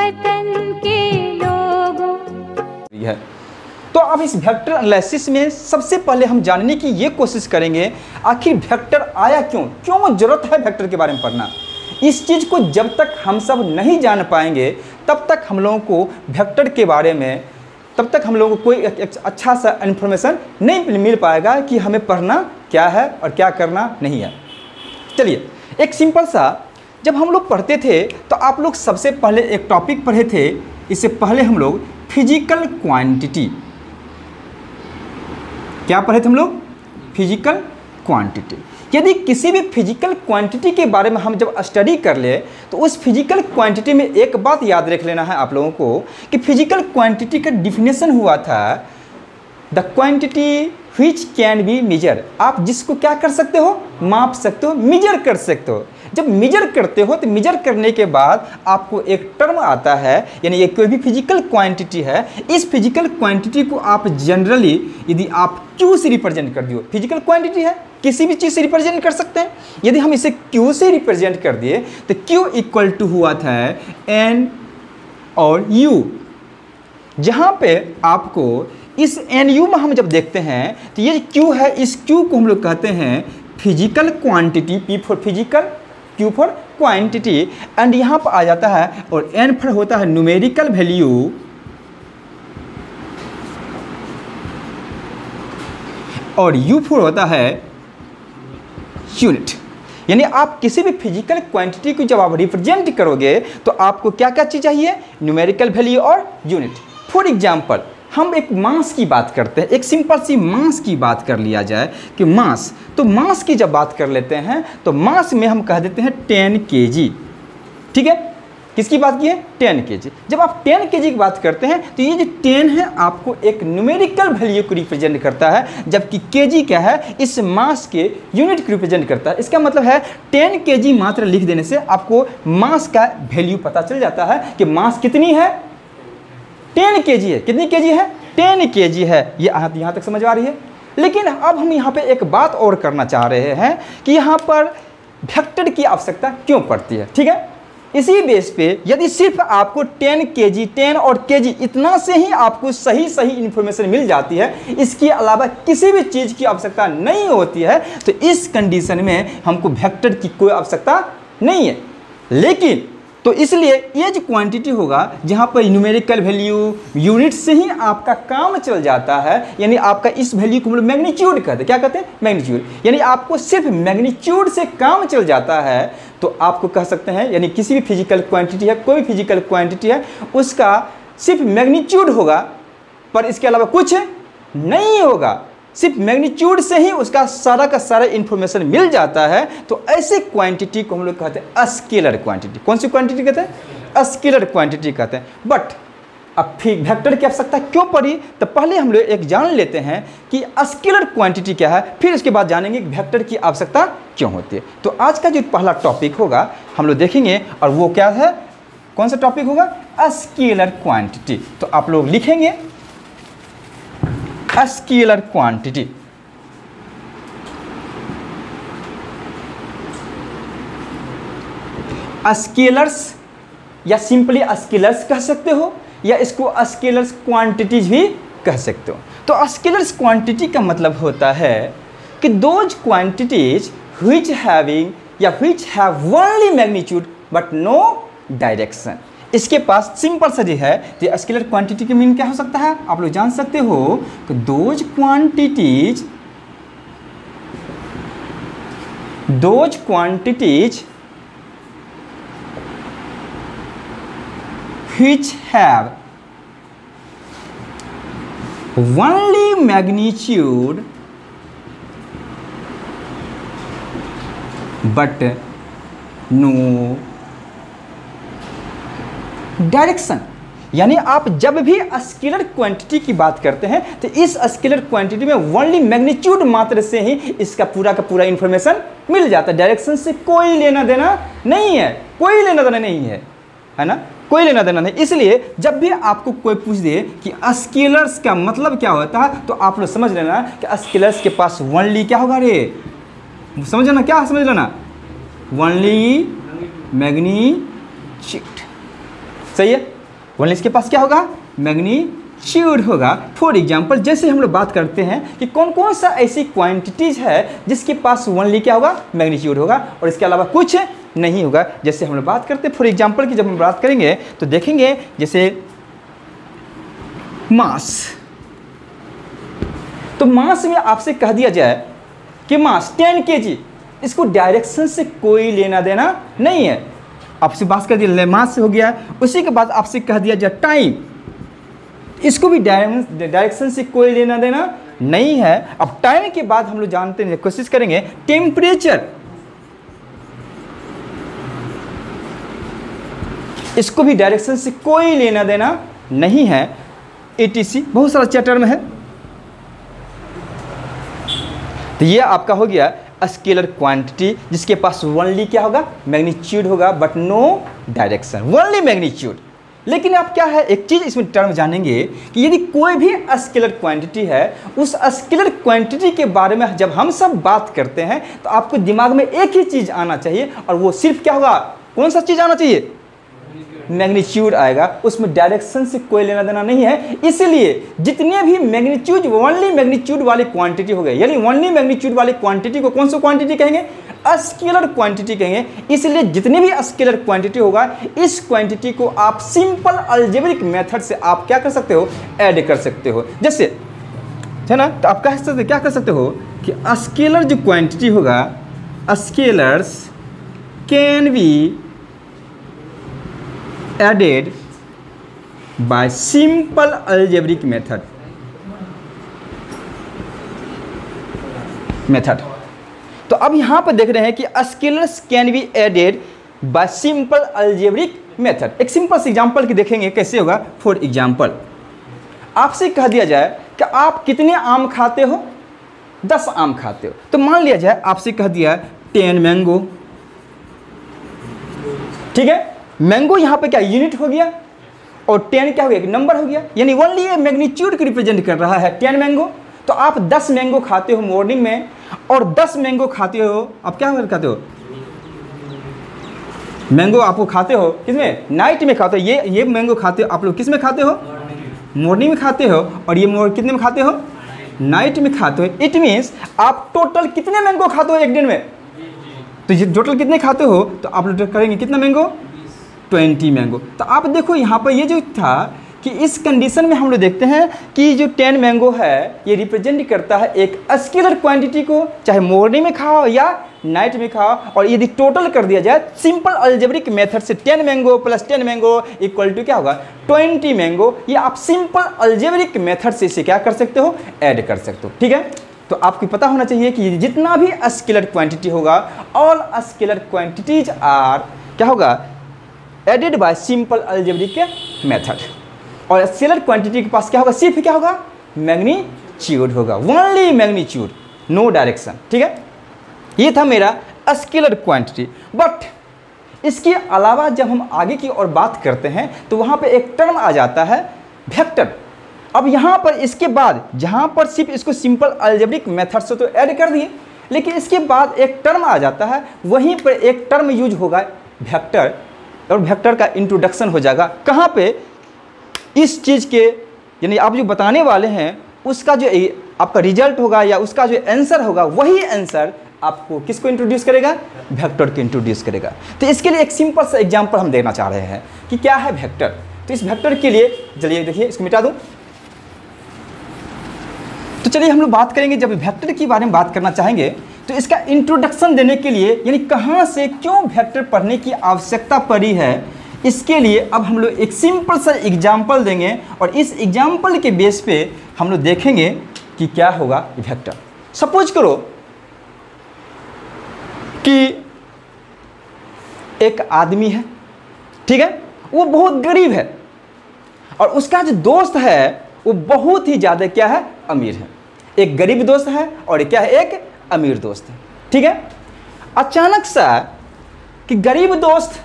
वतन के लोगों। है तो अब इस वेक्टर एनालिसिस में सबसे पहले हम जानने की ये कोशिश करेंगे आखिर वेक्टर आया क्यों जरूरत है वेक्टर के बारे में पढ़ना। इस चीज़ को जब तक हम सब नहीं जान पाएंगे तब तक हम लोगों को वेक्टर के बारे में तब तक हम लोगों को कोई एक अच्छा सा इन्फॉर्मेशन नहीं मिल पाएगा कि हमें पढ़ना क्या है और क्या करना नहीं है। चलिए एक सिंपल सा, जब हम लोग पढ़ते थे तो आप लोग सबसे पहले एक टॉपिक पढ़े थे। इससे पहले हम लोग फिजिकल क्वांटिटी, क्या पढ़े थे हम लोग? Physical quantity. यदि किसी भी फिजिकल क्वांटिटी के बारे में हम जब स्टडी कर ले तो उस फिजिकल क्वांटिटी में एक बात याद रख लेना है आप लोगों को कि फिजिकल क्वांटिटी का डिफिनेशन हुआ था the quantity which can be measure. आप जिसको क्या कर सकते हो? माप सकते हो, मेजर कर सकते हो। जब मेजर करते हो तो मेजर करने के बाद आपको एक टर्म आता है, यानी ये कोई भी फिजिकल क्वांटिटी है, इस फिजिकल क्वांटिटी को आप जनरली यदि आप क्यू से रिप्रेजेंट कर दियो, फिजिकल क्वांटिटी है किसी भी चीज़ से रिप्रेजेंट कर सकते हैं। यदि हम इसे क्यू से रिप्रेजेंट कर दिए तो क्यू इक्वल टू हुआ था एन और यू, जहाँ पे आपको इस एन यू में हम जब देखते हैं तो ये क्यू है, इस क्यू को हम लोग कहते हैं physical quantity, P for physical, Q for quantity, and यहाँ पर आ जाता है और एन फॉर होता है न्यूमेरिकल वैल्यू, और यू फॉर होता है यूनिट। यानी आप किसी भी फिजिकल क्वांटिटी को जब आप रिप्रेजेंट करोगे तो आपको क्या क्या चीज़ चाहिए? न्यूमेरिकल वैल्यू और यूनिट। फॉर एग्जांपल हम एक मास की बात करते हैं, एक सिंपल सी मास की बात कर लिया जाए कि मास, तो मास की जब बात कर लेते हैं तो मास में हम कह देते हैं 10 kg। ठीक है, किसकी बात की है? 10 kg। जब आप 10 kg की बात करते हैं तो ये जो 10 है आपको एक न्यूमेरिकल वैल्यू को रिप्रेजेंट करता है, जबकि kg क्या है? इस मास के यूनिट को रिप्रेजेंट करता है। इसका मतलब है 10 kg मात्र लिख देने से आपको मास का वैल्यू पता चल जाता है कि मास कितनी है? 10 kg है। कितनी kg है? 10 kg है। ये यहाँ तक समझ आ रही है। लेकिन अब हम यहाँ पे एक बात और करना चाह रहे हैं कि यहाँ पर वेक्टर की आवश्यकता क्यों पड़ती है। ठीक है, इसी बेस पे यदि सिर्फ आपको 10 kg, 10 और kg इतना से ही आपको सही इन्फॉर्मेशन मिल जाती है, इसके अलावा किसी भी चीज़ की आवश्यकता नहीं होती है, तो इस कंडीशन में हमको वेक्टर की कोई आवश्यकता नहीं है। लेकिन तो इसलिए ये जो क्वांटिटी होगा जहाँ पर न्यूमेरिकल वैल्यू, यूनिट से ही आपका काम चल जाता है, यानी आपका इस वैल्यू को हम लोग मैग्नीट्यूड कहते हैं। क्या कहते हैं? मैग्नीट्यूड। यानी आपको सिर्फ मैग्नीट्यूड से काम चल जाता है तो आपको कह सकते हैं, यानी किसी भी फिजिकल क्वांटिटी है, कोई भी फिजिकल क्वांटिटी है, उसका सिर्फ मैग्नीट्यूड होगा पर इसके अलावा कुछ नहीं होगा। सिर्फ मैग्नीट्यूड से ही उसका सारा का सारा इंफॉर्मेशन मिल जाता है। तो ऐसे क्वांटिटी को हम लोग कहते हैं स्केलर क्वांटिटी। कौन सी क्वांटिटी कहते हैं? स्केलर क्वांटिटी कहते हैं। बट अब फिर वेक्टर की आवश्यकता क्यों पड़ी? तो पहले हम लोग एक जान लेते हैं कि स्केलर क्वांटिटी क्या है, फिर उसके बाद जानेंगे कि वेक्टर की आवश्यकता क्यों होती है। तो आज का जो पहला टॉपिक होगा हम लोग देखेंगे, और वो क्या है? कौन सा टॉपिक होगा? Scalar quantity. तो आप लोग लिखेंगे स्केलर क्वांटिटी। स्केलर्स या सिंपली स्केलर्स कह सकते हो, या इसको स्केलर्स क्वांटिटीज भी कह सकते हो। तो स्केलर्स क्वांटिटी का मतलब होता है कि दोज क्वांटिटीज व्हिच हैविंग या which have only magnitude but no direction. इसके पास सिंपल सा जो है तो स्केलर क्वांटिटी के मीन क्या हो सकता है? आप लोग जान सकते हो कि those quantities which have only magnitude but no direction. यानी आप जब भी स्केलर क्वांटिटी की बात करते हैं तो इस स्केलर क्वांटिटी में ओनली मैग्नीट्यूड मात्र से ही इसका पूरा का पूरा इंफॉर्मेशन मिल जाता है। डायरेक्शन से कोई लेना देना नहीं है, कोई लेना देना नहीं है ना, कोई लेना देना नहीं। इसलिए जब भी आपको कोई पूछ दे कि स्केलर्स का मतलब क्या होता है तो आप लोग समझ लेना कि स्केलर्स के पास ओनली क्या होगा रे, समझ लेना, क्या समझ लेना? Only magnitude. सही है। ओनली इसके पास क्या होगा, मैग्नीट्यूड होगा। फॉर एग्जाम्पल जैसे हम लोग बात करते हैं कि कौन कौन सा ऐसी क्वांटिटीज है जिसके पास ओनली क्या होगा, मैग्नीट्यूड होगा और इसके अलावा कुछ नहीं होगा। जैसे हम लोग बात करते हैं फॉर एग्जाम्पल की, जब हम बात करेंगे तो देखेंगे जैसे मास। तो मास में आपसे कह दिया जाए कि मास 10 kg, इसको डायरेक्शन से कोई लेना देना नहीं है। आपसे बात कर दिया मास से हो गया, उसी के बाद आपसे कह दिया जाए टाइम, इसको भी डायरेक्शन से कोई लेना देना नहीं है। अब टाइम के बाद हम लोग जानते हैं, कोशिश करेंगे टेम्परेचर, इसको भी डायरेक्शन से कोई लेना देना नहीं है। etc बहुत सारा चैप्टर में है। तो ये आपका हो गया स्केलर क्वांटिटी जिसके पास ओनली क्या होगा, मैग्नीट्यूड होगा but no direction, only magnitude. लेकिन आप क्या है एक चीज़ इसमें टर्म जानेंगे कि यदि कोई भी स्केलर क्वांटिटी है, उस स्केलर क्वांटिटी के बारे में जब हम सब बात करते हैं तो आपको दिमाग में एक ही चीज़ आना चाहिए और वो सिर्फ क्या होगा, कौन सा चीज़ आना चाहिए, मैग्नीट्यूड आएगा। उसमें डायरेक्शन से कोई लेना देना नहीं है। इसलिए जितने भी मैग्नीट्यूड, ओनली मैग्नीट्यूड वाली क्वांटिटी हो गए, यानी ओनली मैग्नीट्यूड वाली क्वांटिटी को कौन सा क्वांटिटी कहेंगे, स्केलर क्वांटिटी कहेंगे। इसलिए जितनी भी स्केलर क्वांटिटी होगा, इस क्वांटिटी को आप सिंपल अलजेब्रिक मेथड से आप क्या कर सकते हो, ऐड कर सकते हो। जैसे है ना, तो आप कह सकते क्या कर सकते हो कि स्केलर जो क्वांटिटी होगा, scalars can B added by simple algebraic method। तो अब यहां पर देख रहे हैं कि scalars can be added by simple algebraic method. एक सिंपल से एग्जांपल की देखेंगे कैसे होगा। फॉर एग्जांपल आपसे कह दिया जाए कि आप कितने आम खाते हो, 10 आम खाते हो। तो मान लिया जाए आपसे कह दिया 10 मैंगो, ठीक है। मैंगो यहाँ पे क्या यूनिट हो गया और 10 क्या हो गया, एक नंबर हो गया, यानी ओनली ये मैग्नीट्यूड को रिप्रेजेंट कर रहा है 10 मैंगो। तो आप 10 मैंगो खाते हो मॉर्निंग में और 10 मैंगो खाते हो, आप क्या खाते हो, मैंगो आपको खाते हो किसमें, नाइट में खाते हो। ये मैंगो खाते हो आप लोग किस में खाते हो, मॉर्निंग में खाते हो, और ये कितने में खाते हो, नाइट में खाते हो। इट मीन्स आप टोटल कितने मैंगो खाते हो एक दिन में, तो ये टोटल कितने खाते हो, तो आप लोग करेंगे कितना मैंगो, 20 मैंगो। तो आप देखो यहाँ पर ये जो था कि इस कंडीशन में हम लोग देखते हैं कि जो 10 मैंगो है ये रिप्रेजेंट करता है एक स्केलर क्वांटिटी को, चाहे मॉर्निंग में खाओ या नाइट में खाओ। और यदि टोटल कर दिया जाए सिंपल अलजेब्रिक मेथड से 10 mango plus 10 mango equal to क्या होगा, 20 मैंगो। ये आप सिंपल अलजेब्रिक मेथड से इसे क्या कर सकते हो, ऐड कर सकते हो, ठीक है। तो आपको पता होना चाहिए कि जितना भी स्केलर क्वांटिटी होगा, ऑल स्केलर क्वांटिटीज आर क्या होगा, added by simple algebraic method. और स्केलर क्वांटिटी के पास क्या होगा, सिर्फ क्या होगा, मैग्नीट्यूड होगा, ओनली मैग्नीट्यूड, नो डायरेक्शन, ठीक है। ये था मेरा स्केलर क्वांटिटी। बट इसके अलावा जब हम आगे की ओर बात करते हैं तो वहाँ पे एक टर्म आ जाता है वेक्टर। अब यहाँ पर इसके बाद जहाँ पर सिर्फ इसको सिंपल अलजेब्रिक मेथड से तो ऐड कर दिए, लेकिन इसके बाद एक टर्म आ जाता है, वहीं पर एक टर्म यूज होगा वेक्टर, और वेक्टर का इंट्रोडक्शन हो जाएगा कहाँ पे, इस चीज़ के, यानी आप जो बताने वाले हैं उसका जो आपका रिजल्ट होगा या उसका जो आंसर होगा, वही आंसर आपको किसको इंट्रोड्यूस करेगा, वेक्टर को इंट्रोड्यूस करेगा। तो इसके लिए एक सिंपल सा एग्जांपल हम देना चाह रहे हैं कि क्या है वेक्टर। तो इस वेक्टर के लिए चलिए देखिए, इसको मिटा दूं। तो चलिए हम लोग बात करेंगे, जब वेक्टर के बारे में बात करना चाहेंगे तो इसका इंट्रोडक्शन देने के लिए, यानी कहाँ से क्यों वेक्टर पढ़ने की आवश्यकता पड़ी है, इसके लिए अब हम लोग एक सिंपल सा एग्जाम्पल देंगे और इस एग्जाम्पल के बेस पे हम लोग देखेंगे कि क्या होगा वेक्टर। सपोज करो कि एक आदमी है, ठीक है, वो बहुत गरीब है और उसका जो दोस्त है वो बहुत ही ज़्यादा क्या है, अमीर है। एक गरीब दोस्त है और क्या है, एक अमीर दोस्त है, ठीक है। अचानक सा कि गरीब दोस्त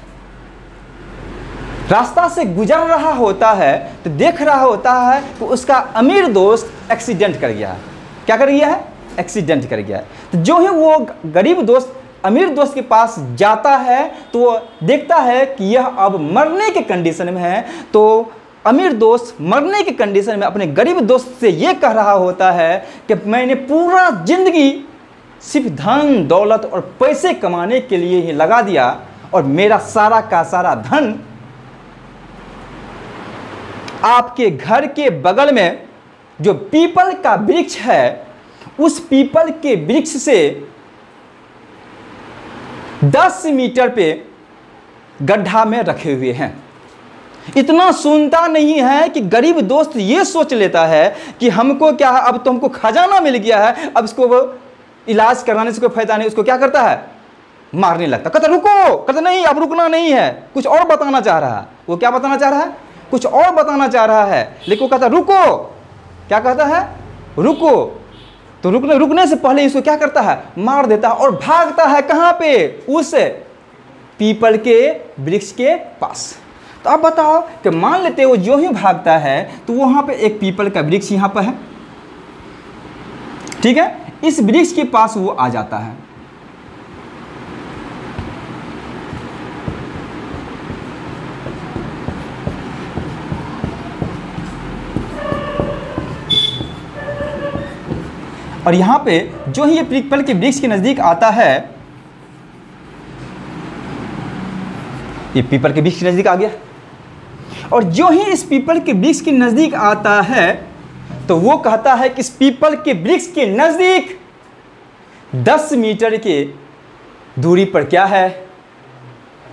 रास्ता से गुजर रहा होता है तो देख रहा होता है कि उसका अमीर दोस्त एक्सीडेंट कर गया है। क्या कर गया है, एक्सीडेंट कर गया है। तो जो ही वो गरीब दोस्त अमीर दोस्त के पास जाता है तो वो देखता है कि यह अब मरने के कंडीशन में है, तो अमीर दोस्त मरने के कंडीशन में अपने गरीब दोस्त से ये कह रहा होता है कि मैंने पूरा जिंदगी सिर्फ धन दौलत और पैसे कमाने के लिए ही लगा दिया और मेरा सारा का सारा धन आपके घर के बगल में जो पीपल का वृक्ष है उस पीपल के वृक्ष से 10 मीटर पे गड्ढा में रखे हुए हैं। इतना सुनता नहीं है कि गरीब दोस्त ये सोच लेता है कि हमको क्या है, अब तो हमको खजाना मिल गया है, अब इसको वो इलाज कराने से कोई फायदा नहीं। उसको क्या करता है, मारने लगता, कहता रुको, कहता नहीं अब रुकना नहीं है, कुछ और बताना चाह रहा है। वो क्या बताना चाह रहा है, कुछ और बताना चाह रहा है, लेकिन वो कहता रुको, क्या कहता है, रुको। तो रुकने से पहले इसको क्या करता है, मार देता है और भागता है कहाँ पे, उस पीपल के वृक्ष के पास। तो आप बताओ कि मान लेते हो जो ही भागता है तो वहाँ पे एक पीपल का वृक्ष यहाँ पर है, ठीक है, इस वृक्ष के पास वो आ जाता है। और यहाँ पे जो ही ये पीपल के वृक्ष के नज़दीक आता है, ये पीपल के वृक्ष के नज़दीक आ गया, और जो ही इस पीपल के वृक्ष के नज़दीक आता है तो वो कहता है कि इस पीपल के वृक्ष के नज़दीक 10 मीटर के दूरी पर क्या है,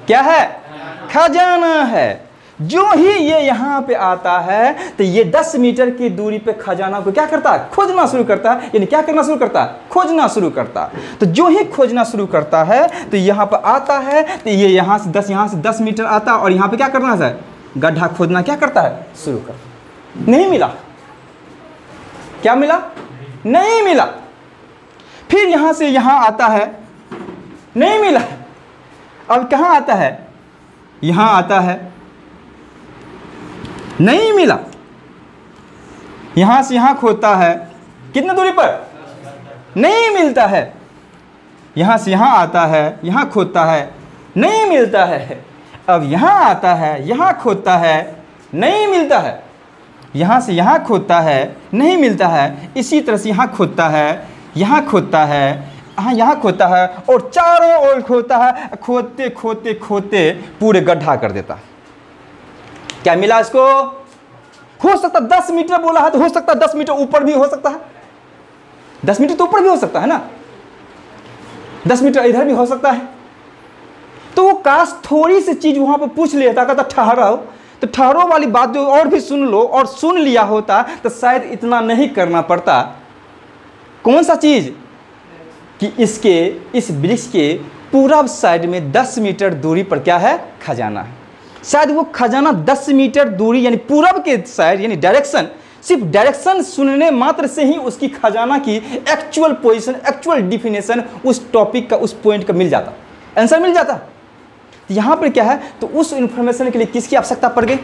क्या है, खजाना है। जो ही ये यहाँ पे आता है तो ये 10 मीटर की दूरी पे खजाना को क्या करता है, खोजना शुरू करता है। यानी क्या करना शुरू करता है, खोजना शुरू करता है। तो जो ही खोजना शुरू करता है तो यहाँ पर आता है तो ये यहाँ से 10 मीटर आता है और यहाँ पे क्या करना है, गड्ढा खोदना क्या करता है, शुरू कर। नहीं मिला, क्या मिला, नहीं मिला। फिर यहाँ से यहाँ आता है, नहीं मिला। अब कहाँ आता है, यहाँ आता है, नहीं मिला। यहाँ से यहाँ खोदता है, कितने दूरी पर, नहीं मिलता है। यहाँ से यहाँ आता है, यहाँ खोदता है, नहीं मिलता है। अब यहाँ आता है, यहाँ खोदता है, नहीं मिलता है। यहाँ से यहाँ खोदता है, नहीं मिलता है। इसी तरह से यहाँ खोदता है, यहाँ खोदता है, यहाँ खोदता है और चारों ओर खोदता है। खोदते खोदते खोदते पूरे गड्ढा कर देता है। क्या मिला इसको, हो सकता 10 मीटर बोला है तो हो सकता 10 मीटर ऊपर भी हो सकता है, 10 मीटर तो ऊपर भी हो सकता है ना, 10 मीटर इधर भी हो सकता है। तो वो काश थोड़ी सी चीज वहां पर पूछ लेता, कहता ठहरो, तो ठहरो वाली बात जो और भी सुन लो, और सुन लिया होता तो शायद इतना नहीं करना पड़ता। कौन सा चीज, कि इस वृक्ष के पूरब साइड में 10 मीटर दूरी पर क्या है, खजाना है। शायद वो खजाना 10 मीटर दूरी यानी पूरब के साइड यानी डायरेक्शन, सिर्फ डायरेक्शन सुनने मात्र से ही उसकी खजाना की एक्चुअल पोजीशन, एक्चुअल डिफिनेशन उस टॉपिक का, उस पॉइंट का मिल जाता, आंसर मिल जाता। यहाँ पर क्या है, तो उस इंफॉर्मेशन के लिए किसकी आवश्यकता पड़ गई,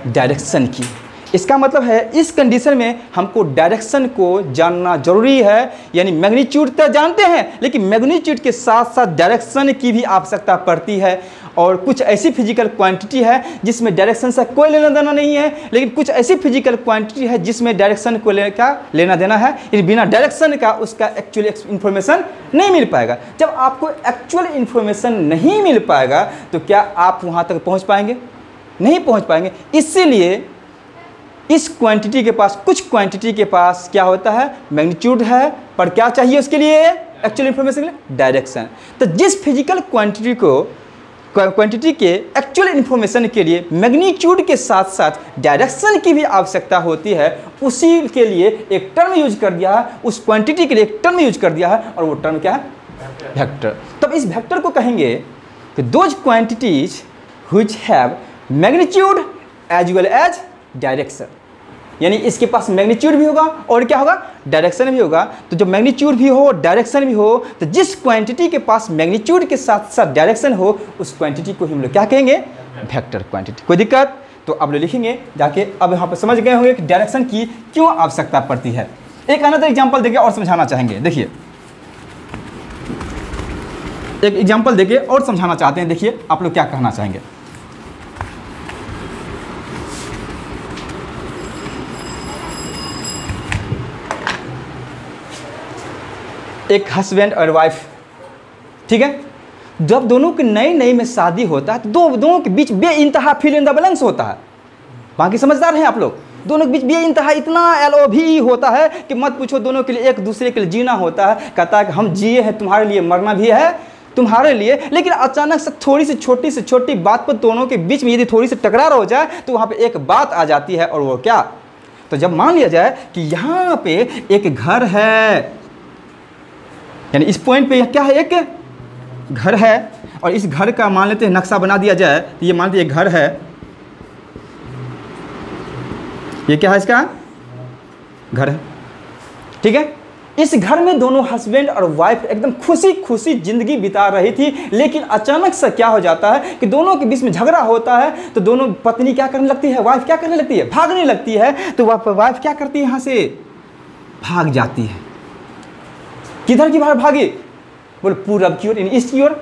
डायरेक्शन की। इसका मतलब है इस कंडीशन में हमको डायरेक्शन को जानना जरूरी है। यानी मैग्नीट्यूड तो जानते हैं, लेकिन मैग्नीट्यूड के साथ साथ डायरेक्शन की भी आवश्यकता पड़ती है। और कुछ ऐसी फिजिकल क्वांटिटी है जिसमें डायरेक्शन से कोई लेना देना नहीं है, लेकिन कुछ ऐसी फिजिकल क्वांटिटी है जिसमें डायरेक्शन को लेना देना है। यदि बिना डायरेक्शन का उसका एक्चुअल इन्फॉर्मेशन नहीं मिल पाएगा। जब आपको एक्चुअल इन्फॉर्मेशन नहीं मिल पाएगा तो क्या आप वहाँ तक पहुँच पाएंगे, नहीं पहुँच पाएंगे। इसीलिए इस क्वांटिटी के पास, कुछ क्वांटिटी के पास क्या होता है, मैग्नीट्यूड है, पर क्या चाहिए उसके लिए, एक्चुअल इन्फॉर्मेशन के लिए डायरेक्शन। तो जिस फिजिकल क्वांटिटी के एक्चुअल इन्फॉर्मेशन के लिए मैग्नीट्यूड के साथ साथ डायरेक्शन की भी आवश्यकता होती है, उसी के लिए एक टर्म यूज कर दिया है, उस क्वांटिटी के लिए एक टर्म यूज कर दिया है, और वो टर्म क्या है, वेक्टर। तब इस वेक्टर को कहेंगे कि those quantities which have magnitude as well as direction. यानी इसके पास मैग्नीट्यूड भी होगा और क्या होगा, डायरेक्शन भी होगा। तो जब मैग्नीट्यूड भी हो, डायरेक्शन भी हो, तो जिस क्वांटिटी के पास मैग्नीट्यूड के साथ साथ डायरेक्शन हो, उस क्वांटिटी को हम लोग क्या कहेंगे, वेक्टर क्वांटिटी। कोई दिक्कत, तो अब लोग लिखेंगे जाके। अब यहाँ पर समझ गए होंगे कि डायरेक्शन की क्यों आवश्यकता पड़ती है। एक अनदर एग्जाम्पल देखिए और समझाना चाहेंगे। देखिए एक एग्जांपल देके और समझाना चाहते हैं, देखिए आप लोग क्या कहना चाहेंगे। एक हस्बैंड और वाइफ, ठीक है, जब दोनों की नई नई में शादी होता है तो दोनों के बीच बेइंतहा फिल इन द बैलेंस होता है। बाकी समझदार हैं आप लोग, दोनों के बीच बेइंतहा इतना LOV होता है कि मत पूछो। दोनों के लिए एक दूसरे के लिए जीना होता है। कहता है कि हम जिए हैं तुम्हारे लिए, मरना भी है तुम्हारे लिए। लेकिन अचानक से थोड़ी सी छोटी बात पर दोनों के बीच में यदि थोड़ी सी टकरार हो जाए तो वहाँ पे एक बात आ जाती है, और वो क्या, तो जब मान लिया जाए कि यहाँ पे एक घर है, यानी इस पॉइंट पे क्या है, एक घर है, और इस घर का मान लेते हैं नक्शा बना दिया जाए तो ये मान लीजिए घर है, ये क्या है, इसका घर है, ठीक है। इस घर में दोनों हस्बैंड और वाइफ एकदम खुशी खुशी जिंदगी बिता रही थी। लेकिन अचानक से क्या हो जाता है कि दोनों के बीच में झगड़ा होता है। तो दोनों, पत्नी क्या करने लगती है, वाइफ क्या करने लगती है, भागने लगती है। तो वाइफ क्या करती है, यहाँ से भाग जाती है। किधर की बाहर भागी, बोले पूरब की ओर, ईस्ट की ओर।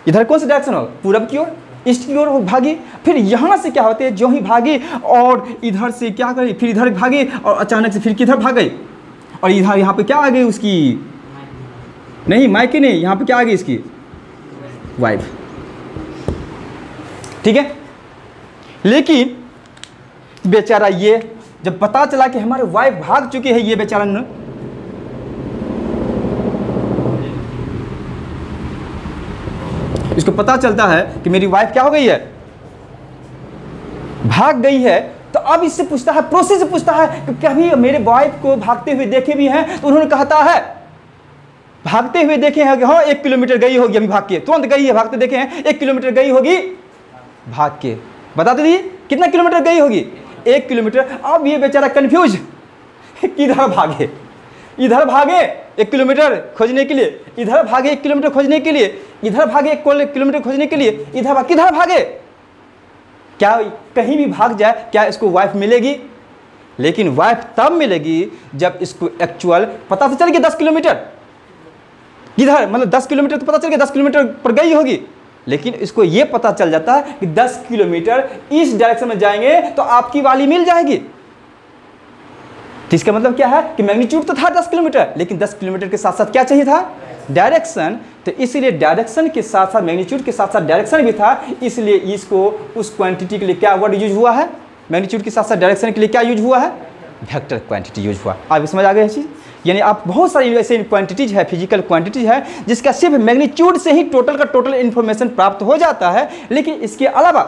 इधर कौन सा डायरेक्शन हो, पूरब की ओर, ईस्ट की ओर भागी। फिर यहाँ से क्या होते है, जो ही भागी और इधर से क्या करी, फिर इधर भागी और अचानक से फिर किधर भाग गई, और इधर यहाँ पे क्या आ गई उसकी, नहीं मायके नहीं, यहाँ पे क्या आ गई इसकी वाइफ, ठीक है। लेकिन बेचारा ये जब पता चला कि हमारे वाइफ भाग चुकी है, ये बेचारा न, इसको पता चलता है कि मेरी वाइफ क्या हो गई है, भाग गई है। तो अब इससे पूछता है, प्रोसेस से पूछता है कि कभी मेरे वाइफ को भागते हुए देखे भी हैं। तो उन्होंने कहता है, भागते हुए देखे हैं कि हाँ 1 किलोमीटर गई होगी अभी भाग के, तुरंत गई है, भागते देखे हैं 1 किलोमीटर गई होगी भाग के। बता दीजिए कितना किलोमीटर गई होगी, 1 किलोमीटर। अब ये बेचारा कंफ्यूज, किधर भागे, इधर भागे 1 किलोमीटर खोजने के लिए, इधर भागे 1 किलोमीटर खोजने के लिए, इधर भागे 1 किलोमीटर खोजने के लिए, इधर किधर भागे, क्या कहीं भी भाग जाए क्या इसको वाइफ मिलेगी। लेकिन वाइफ तब मिलेगी जब इसको एक्चुअल पता तो चल गया 10 किलोमीटर किधर, मतलब 10 किलोमीटर तो पता चल गया 10 किलोमीटर पर गई होगी। लेकिन इसको ये पता चल जाता है कि 10 किलोमीटर इस डायरेक्शन में जाएंगे तो आपकी वाली मिल जाएगी। तो इसका मतलब क्या है कि मैग्नीट्यूड तो था 10 किलोमीटर, लेकिन 10 किलोमीटर के साथ साथ क्या चाहिए था, डायरेक्शन। तो इसीलिए डायरेक्शन के साथ साथ मैग्नीट्यूड के साथ साथ डायरेक्शन भी था। इसलिए इसको उस क्वांटिटी के लिए क्या वर्ड यूज हुआ है, मैग्नीट्यूड के साथ साथ डायरेक्शन के लिए क्या यूज हुआ है, वेक्टर क्वांटिटी यूज हुआ। आप समझ आ गए चीज़। यानी आप बहुत सारी ऐसे क्वांटिटीज है, फिजिकल क्वांटिटीज है जिसका सिर्फ मैग्नीट्यूड से ही टोटल का टोटल इन्फॉर्मेशन प्राप्त हो जाता है। लेकिन इसके अलावा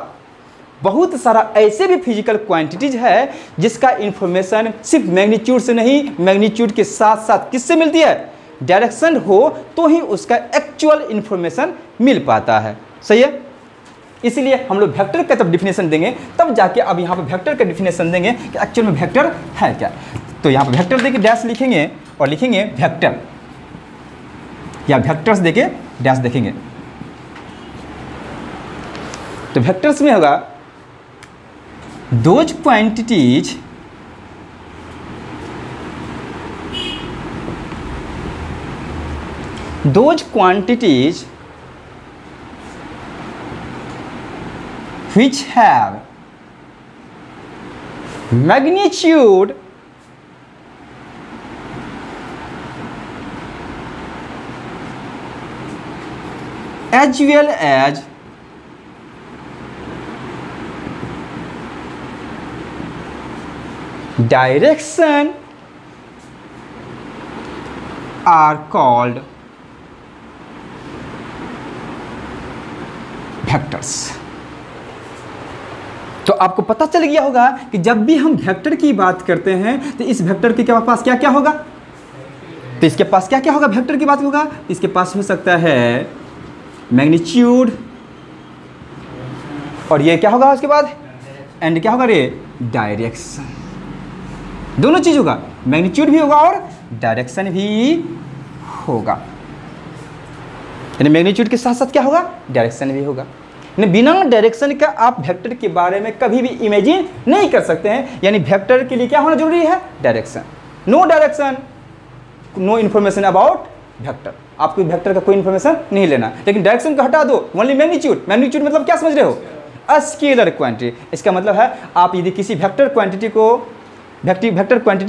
बहुत सारा ऐसे भी फिजिकल क्वांटिटीज है जिसका इन्फॉर्मेशन सिर्फ मैग्नीट्यूड से नहीं, मैग्नीट्यूड के साथ साथ किससे मिलती है, डायरेक्शन हो तो ही उसका एक्चुअल इन्फॉर्मेशन मिल पाता है। सही है। इसलिए हम लोग वेक्टर का जब डिफिनेशन देंगे तब जाके अब यहाँ पे वेक्टर का डिफिनेशन देंगे कि एक्चुअल में वेक्टर है क्या। तो यहाँ पे वेक्टर देके डैश लिखेंगे और लिखेंगे वेक्टर, या वेक्टर्स देके डैश देखेंगे। तो वेक्टर्स में होगा those quantities which have magnitude as well as direction are called vectors. तो आपको पता चल गया होगा कि जब भी हम वेक्टर की बात करते हैं तो इस वेक्टर के पास क्या क्या होगा, तो इसके पास क्या क्या होगा, वेक्टर की बात होगा इसके पास हो सकता है मैग्नीट्यूड, और ये क्या होगा उसके बाद एंड क्या होगा रे, डायरेक्शन। दोनों चीज होगा, मैग्नीट्यूड भी होगा और डायरेक्शन भी होगा। यानी मैग्नीट्यूड के साथ साथ क्या होगा, डायरेक्शन भी होगा। यानी बिना डायरेक्शन का आप वेक्टर के बारे में कभी भी इमेजिन नहीं कर सकते हैं। यानी वेक्टर के लिए क्या होना जरूरी है, direction. No direction no information about vector. आपको वेक्टर का कोई इन्फॉर्मेशन नहीं लेना। लेकिन डायरेक्शन को हटा दो, ओनली मैग्नीट्यूड। मैग्नीट्यूड मतलब क्या समझ रहे हो? Scalar quantity. इसका मतलब है आप यदि किसी वेक्टर क्वांटिटी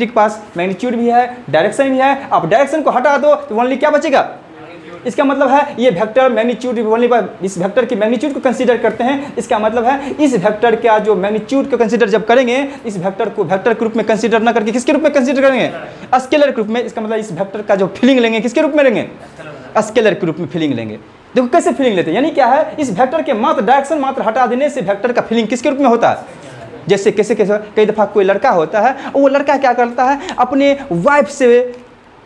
के पास मैग्नीट्यूड भी है, डायरेक्शन भी है, आप डायरेक्शन को हटा दो तो ओनली क्या बचेगा? इसका मतलब है ये वेक्टर मैग्नीट्यूड ओनली इस वेक्टर की मैग्नीट्यूड को कंसीडर करते हैं। इसका मतलब है इस वेक्टर का जो मैग्नीट्यूड को कंसीडर जब करेंगे, इस वेक्टर को वेक्टर के रूप में कंसीडर ना करके किसके रूप में कंसीडर करेंगे? स्केलर के रूप में। इसका मतलब इस वेक्टर का जो फीलिंग लेंगे किसके रूप में लेंगे? स्केलर के रूप में फीलिंग लेंगे। देखो कैसे फीलिंग लेते हैं, यानी क्या है, इस वेक्टर के मात्र डायरेक्शन मात्र हटा देने से वेक्टर का फीलिंग किसके रूप में होता है? जैसे कैसे कई दफ़ा कोई लड़का होता है, वो लड़का क्या करता है, अपने वाइफ से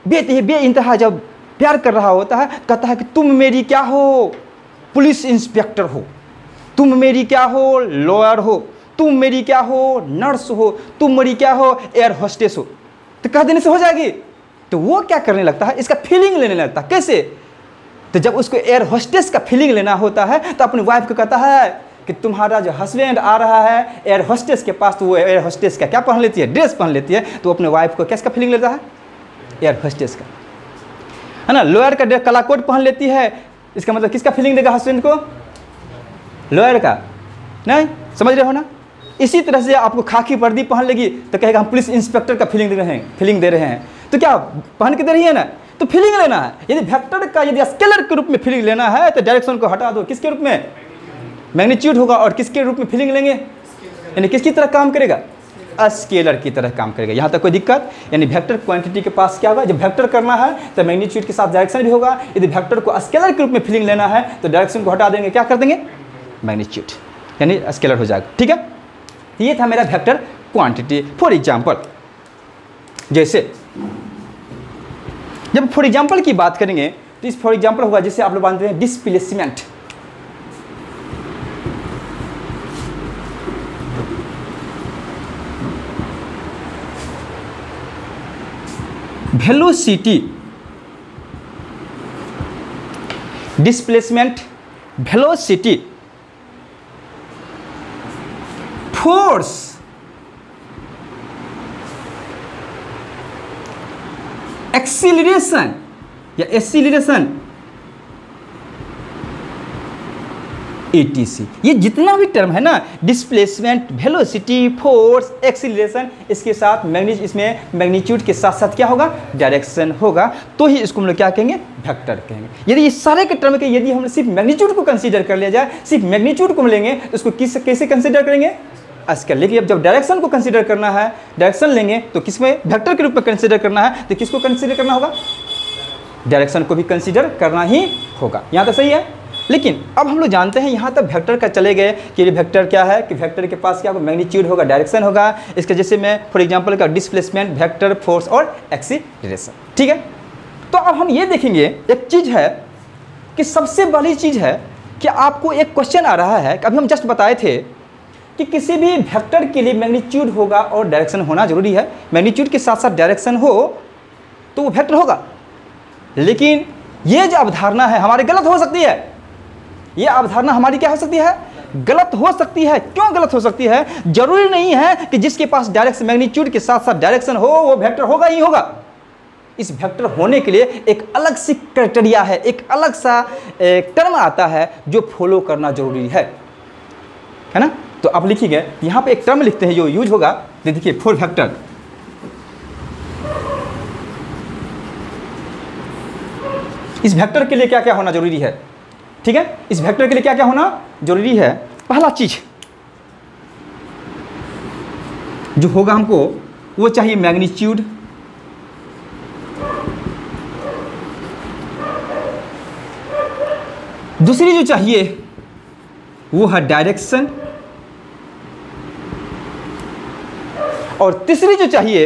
बेइंतहा जब प्यार कर रहा होता है, कहता है कि तुम मेरी क्या हो? पुलिस इंस्पेक्टर हो, तुम मेरी क्या हो? लॉयर हो, तुम मेरी क्या हो? नर्स हो, तुम मेरी क्या हो? एयर होस्टेस हो। तो कह देने से हो जाएगी? तो वो क्या करने लगता है, इसका फीलिंग लेने लगता है। कैसे? तो जब उसको एयर होस्टेस का फीलिंग लेना होता है तो अपनी वाइफ को कहता है कि तुम्हारा जो हस्बैंड आ रहा है एयर होस्टेस के पास, तो वो एयर होस्टेस का क्या पहन लेती है? ड्रेस पहन लेती है। तो अपने वाइफ को किसका फीलिंग लेता है? एयर होस्टेस का, है ना। लॉयर का कला कोट पहन लेती है, इसका मतलब किसका फीलिंग देगा हस्बैंड को? लॉयर का। नहीं समझ रहे हो ना? इसी तरह से आपको खाकी वर्दी पहन लेगी तो कहेगा हम पुलिस इंस्पेक्टर का फीलिंग दे रहे हैं। तो क्या पहन के दे रही है ना, तो फीलिंग लेना है। यदि वेक्टर का यदि स्केलर के रूप में फीलिंग लेना है तो डायरेक्शन को हटा दो, किसके रूप में? मैग्नीट्यूड होगा। और किसके रूप में फीलिंग लेंगे, यानी किसकी तरह काम करेगा? स्केलर की तरह काम करेगा। यहाँ तक कोई दिक्कत? यानी वेक्टर क्वांटिटी के पास क्या होगा, जब वेक्टर करना है तो मैग्नीट्यूड के साथ डायरेक्शन भी होगा। यदि वेक्टर को स्केलर के रूप में फीलिंग लेना है तो डायरेक्शन को हटा देंगे, क्या कर देंगे? मैग्नीट्यूड, यानी स्केलर हो जाएगा। ठीक है, ये था मेरा वेक्टर क्वांटिटी। फॉर एग्जाम्पल, जैसे जब फॉर एग्जाम्पल की बात करेंगे तो इस फॉर एग्जाम्पल होगा, जैसे आप लोग जानते हैं displacement. Velocity, displacement, velocity, force, acceleration या एक्सीलरेशन, ATC। ये जितना भी टर्म है ना, डिस्प्लेसमेंट, वेलोसिटी, फोर्स, एक्सीलरेशन, इसके साथ इसमें मैग्नीट्यूड के साथ साथ क्या होगा? डायरेक्शन होगा। तो ही इसको हम लोग क्या कहेंगे? वेक्टर कहेंगे। यदि ये सारे के टर्म के यदि हम सिर्फ मैग्नीट्यूड को कंसीडर कर लिया जाए, सिर्फ मैग्नीट्यूड को लेंगे तो उसको कैसे कंसीडर करेंगे? स्केलर। लेकिन जब डायरेक्शन को कंसीडर करना है, डायरेक्शन लेंगे तो किसमें? वेक्टर के रूप में कंसीडर करना है, तो किसको कंसीडर करना होगा? डायरेक्शन को भी कंसीडर करना ही होगा। यहाँ तो सही है। लेकिन अब हम लोग जानते हैं यहाँ तक वेक्टर का चले गए कि वेक्टर क्या है, कि वेक्टर के पास क्या होगा? मैग्नीट्यूड होगा, डायरेक्शन होगा। इसके जैसे मैं फॉर एग्जांपल का डिस्प्लेसमेंट, वेक्टर, फोर्स और एक्सीलरेशन। ठीक है, तो अब हम ये देखेंगे, एक चीज़ है कि सबसे बड़ी चीज़ है कि आपको एक क्वेश्चन आ रहा है, अभी हम जस्ट बताए थे कि किसी भी वेक्टर के लिए मैग्नीट्यूड होगा और डायरेक्शन होना जरूरी है। मैग्नीट्यूड के साथ साथ डायरेक्शन हो तो वो वेक्टर होगा। लेकिन ये जो अवधारणा है हमारी गलत हो सकती है। ये अवधारणा हमारी क्या हो सकती है? गलत हो सकती है। क्यों गलत हो सकती है? जरूरी नहीं है कि जिसके पास डायरेक्शन मैग्नीट्यूड के साथ साथ डायरेक्शन हो वो वेक्टर होगा ही होगा। इस वेक्टर होने के लिए एक अलग सी क्राइटेरिया है, एक अलग सा टर्म आता है जो फॉलो करना जरूरी है ना। तो आप लिखिए, यहाँ पे एक टर्म लिखते हैं जो यूज होगा। देखिए, फॉर वेक्टर, इस वेक्टर के लिए क्या क्या होना जरूरी है? ठीक है, इस वेक्टर के लिए क्या क्या होना जरूरी है? पहला चीज जो होगा हमको वो चाहिए मैग्नीट्यूड, दूसरी जो चाहिए वो है डायरेक्शन, और तीसरी जो चाहिए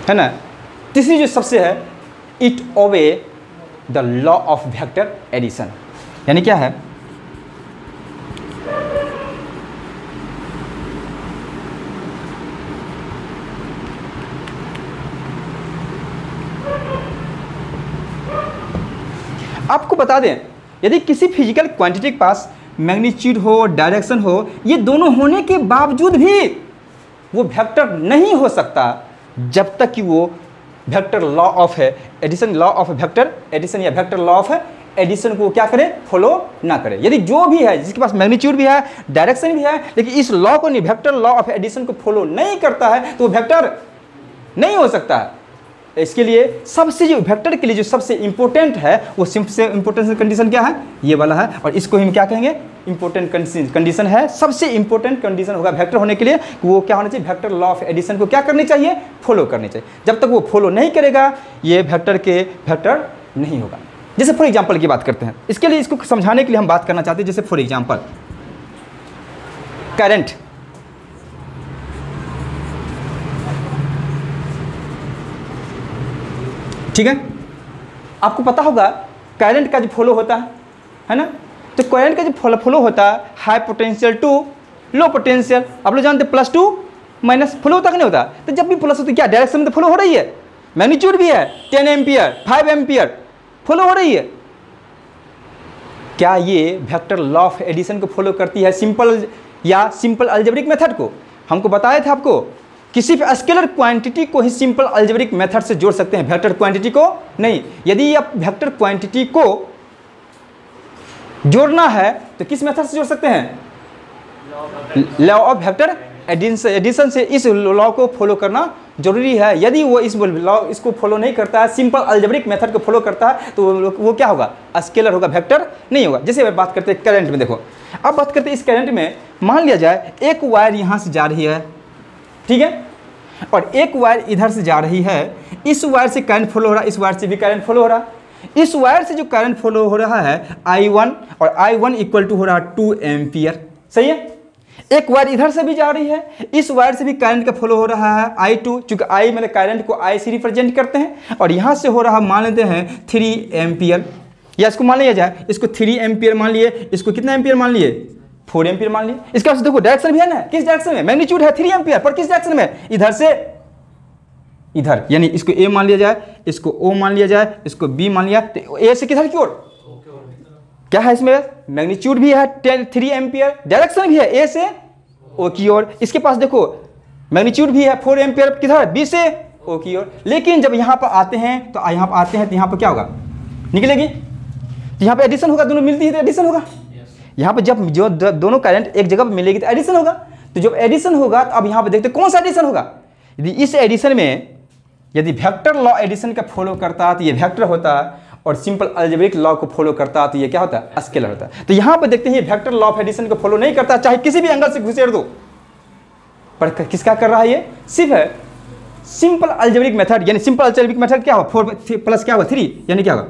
है ना, तीसरी जो सबसे है, it obey the law of vector addition. यानी क्या है? आपको बता दें, यदि किसी फिजिकल क्वांटिटी के पास मैग्नीट्यूड हो, डायरेक्शन हो, ये दोनों होने के बावजूद भी वो वेक्टर नहीं हो सकता जब तक कि वो वेक्टर लॉ ऑफ है addition, law of vector addition या वेक्टर लॉ ऑफ एडिशन को क्या करे, फॉलो ना करे। यदि जो भी है जिसके पास मैग्नीट्यूड भी है, डायरेक्शन भी है, लेकिन इस लॉ को नहीं, वेक्टर लॉ ऑफ एडिशन को फॉलो नहीं करता है, तो वो वेक्टर नहीं हो सकता है। इसके लिए सबसे जो वेक्टर के लिए जो सबसे इंपॉर्टेंट है वो सबसे इंपॉर्टेंट कंडीशन क्या है, ये वाला है, और इसको हम क्या कहेंगे, इंपॉर्टेंट कंडीशन है। सबसे इंपॉर्टेंट कंडीशन होगा वेक्टर होने के लिए वो क्या होना चाहिए, वेक्टर लॉ ऑफ एडिशन को क्या करनी चाहिए, फॉलो करनी चाहिए। जब तक वो फॉलो नहीं करेगा ये वेक्टर नहीं होगा। जैसे फॉर एग्जांपल की बात करते हैं, इसके लिए इसको समझाने के लिए हम बात करना चाहते हैं। जैसे फॉर एग्जांपल करंट, ठीक है, आपको पता होगा करंट का जो फ्लो होता है ना, तो करंट का जो फ्लो होता है high potential to low potential, आप लोग जानते हैं प्लस टू माइनस फ्लो होता कि नहीं होता। तो जब भी प्लस होता है क्या डायरेक्शन में तो फ्लो हो रही है, मैग्नीट्यूड भी है 10 एम्पियर 5 एम्पियर फॉलो हो रही है। क्या ये वेक्टर लॉ ऑफ एडिशन को फॉलो करती है, सिंपल या सिंपल अलजेब्रिक मेथड को? हमको बताया था आपको किसी भी स्केलर क्वांटिटी को ही सिंपल अलजेब्रिक मेथड से जोड़ सकते हैं, वेक्टर क्वांटिटी को नहीं। यदि आप वेक्टर क्वांटिटी को जोड़ना है तो किस मेथड से जोड़ सकते हैं, लॉ ऑफ वेक्टर एडिशन से। इस लॉ को फॉलो करना जरूरी है। यदि वो इस लॉ इसको फॉलो नहीं करता है, सिंपल अलजेब्रिक मेथड को फॉलो करता है, तो वो क्या होगा, स्केलर होगा, वेक्टर नहीं होगा। जैसे बात करते हैं करंट में, देखो अब बात करते हैं इस करंट में, मान लिया जाए एक वायर यहाँ से जा रही है, ठीक है, और एक वायर इधर से जा रही है। इस वायर से करंट फ्लो हो रहा है, इस वायर से भी करंट फ्लो हो रहा है। इस वायर से जो करंट फ्लो हो रहा है I1, और I1 इक्वल टू हो रहा है 2 एम्पियर, सही है। एक वायर इधर से भी जा रही है, इस वायर से भी करंट का फ्लो हो रहा है I2, चूंकि I मतलब करंट को I से रिप्रेजेंट करते हैं, और यहाँ से हो रहा मान लेते हैं 3 एम्पियर, या इसको मान लिया जाए, इसको 3 एम्पियर मान लिए, इसको कितना एम्पियर मान लिए, 4 एम्पियर मान लिए। इसके बाद देखो डायरेक्शन भी है ना, किस डायरेक्शन में, मैग्नीट्यूड है 3 एम्पियर, पर किस डायरेक्शन में, इधर से इधर, यानी इसको A मान लिया जाए, इसको O मान लिया जाए, इसको B मान लिया, तो A से किधर की ओर, क्या है इसमें, मैग्नीट्यूड भी है 3 एम्पियर, डायरेक्शन भी है A से O की ओर। इसके पास देखो मैग्नीट्यूड भी है 4 एम्पियर, किधर, B से O की ओर। लेकिन जब यहाँ पर आते हैं तो यहाँ पर आते हैं तो यहाँ पर क्या होगा, निकलेगी, तो यहाँ पे एडिशन होगा, दोनों मिलती है तो एडिशन होगा। यहाँ पे जब जो दोनों करंट एक जगह पर मिलेगी तो एडिशन होगा। तो जब एडिशन होगा तो अब यहाँ पे देखते कौन सा एडिशन होगा। यदि इस एडिशन में यदि वेक्टर लॉ एडिशन का फॉलो करता है तो ये वेक्टर होता है, और सिंपल अलजेब्रिक लॉ को फॉलो करता है तो ये क्या होता है, स्केलर होता है। तो यहाँ पे देखते हैं वेक्टर लॉ ऑफ एडिशन को फॉलो नहीं करता, चाहे किसी भी एंगल से घुसेड़ दो, पर किसका कर रहा है, ये सिर्फ है सिंपल अलजेब्रिक मेथड। यानी सिंपल अलजेब्रिक मेथड क्या होगा, 4 प्लस क्या होगा 3, यानी क्या होगा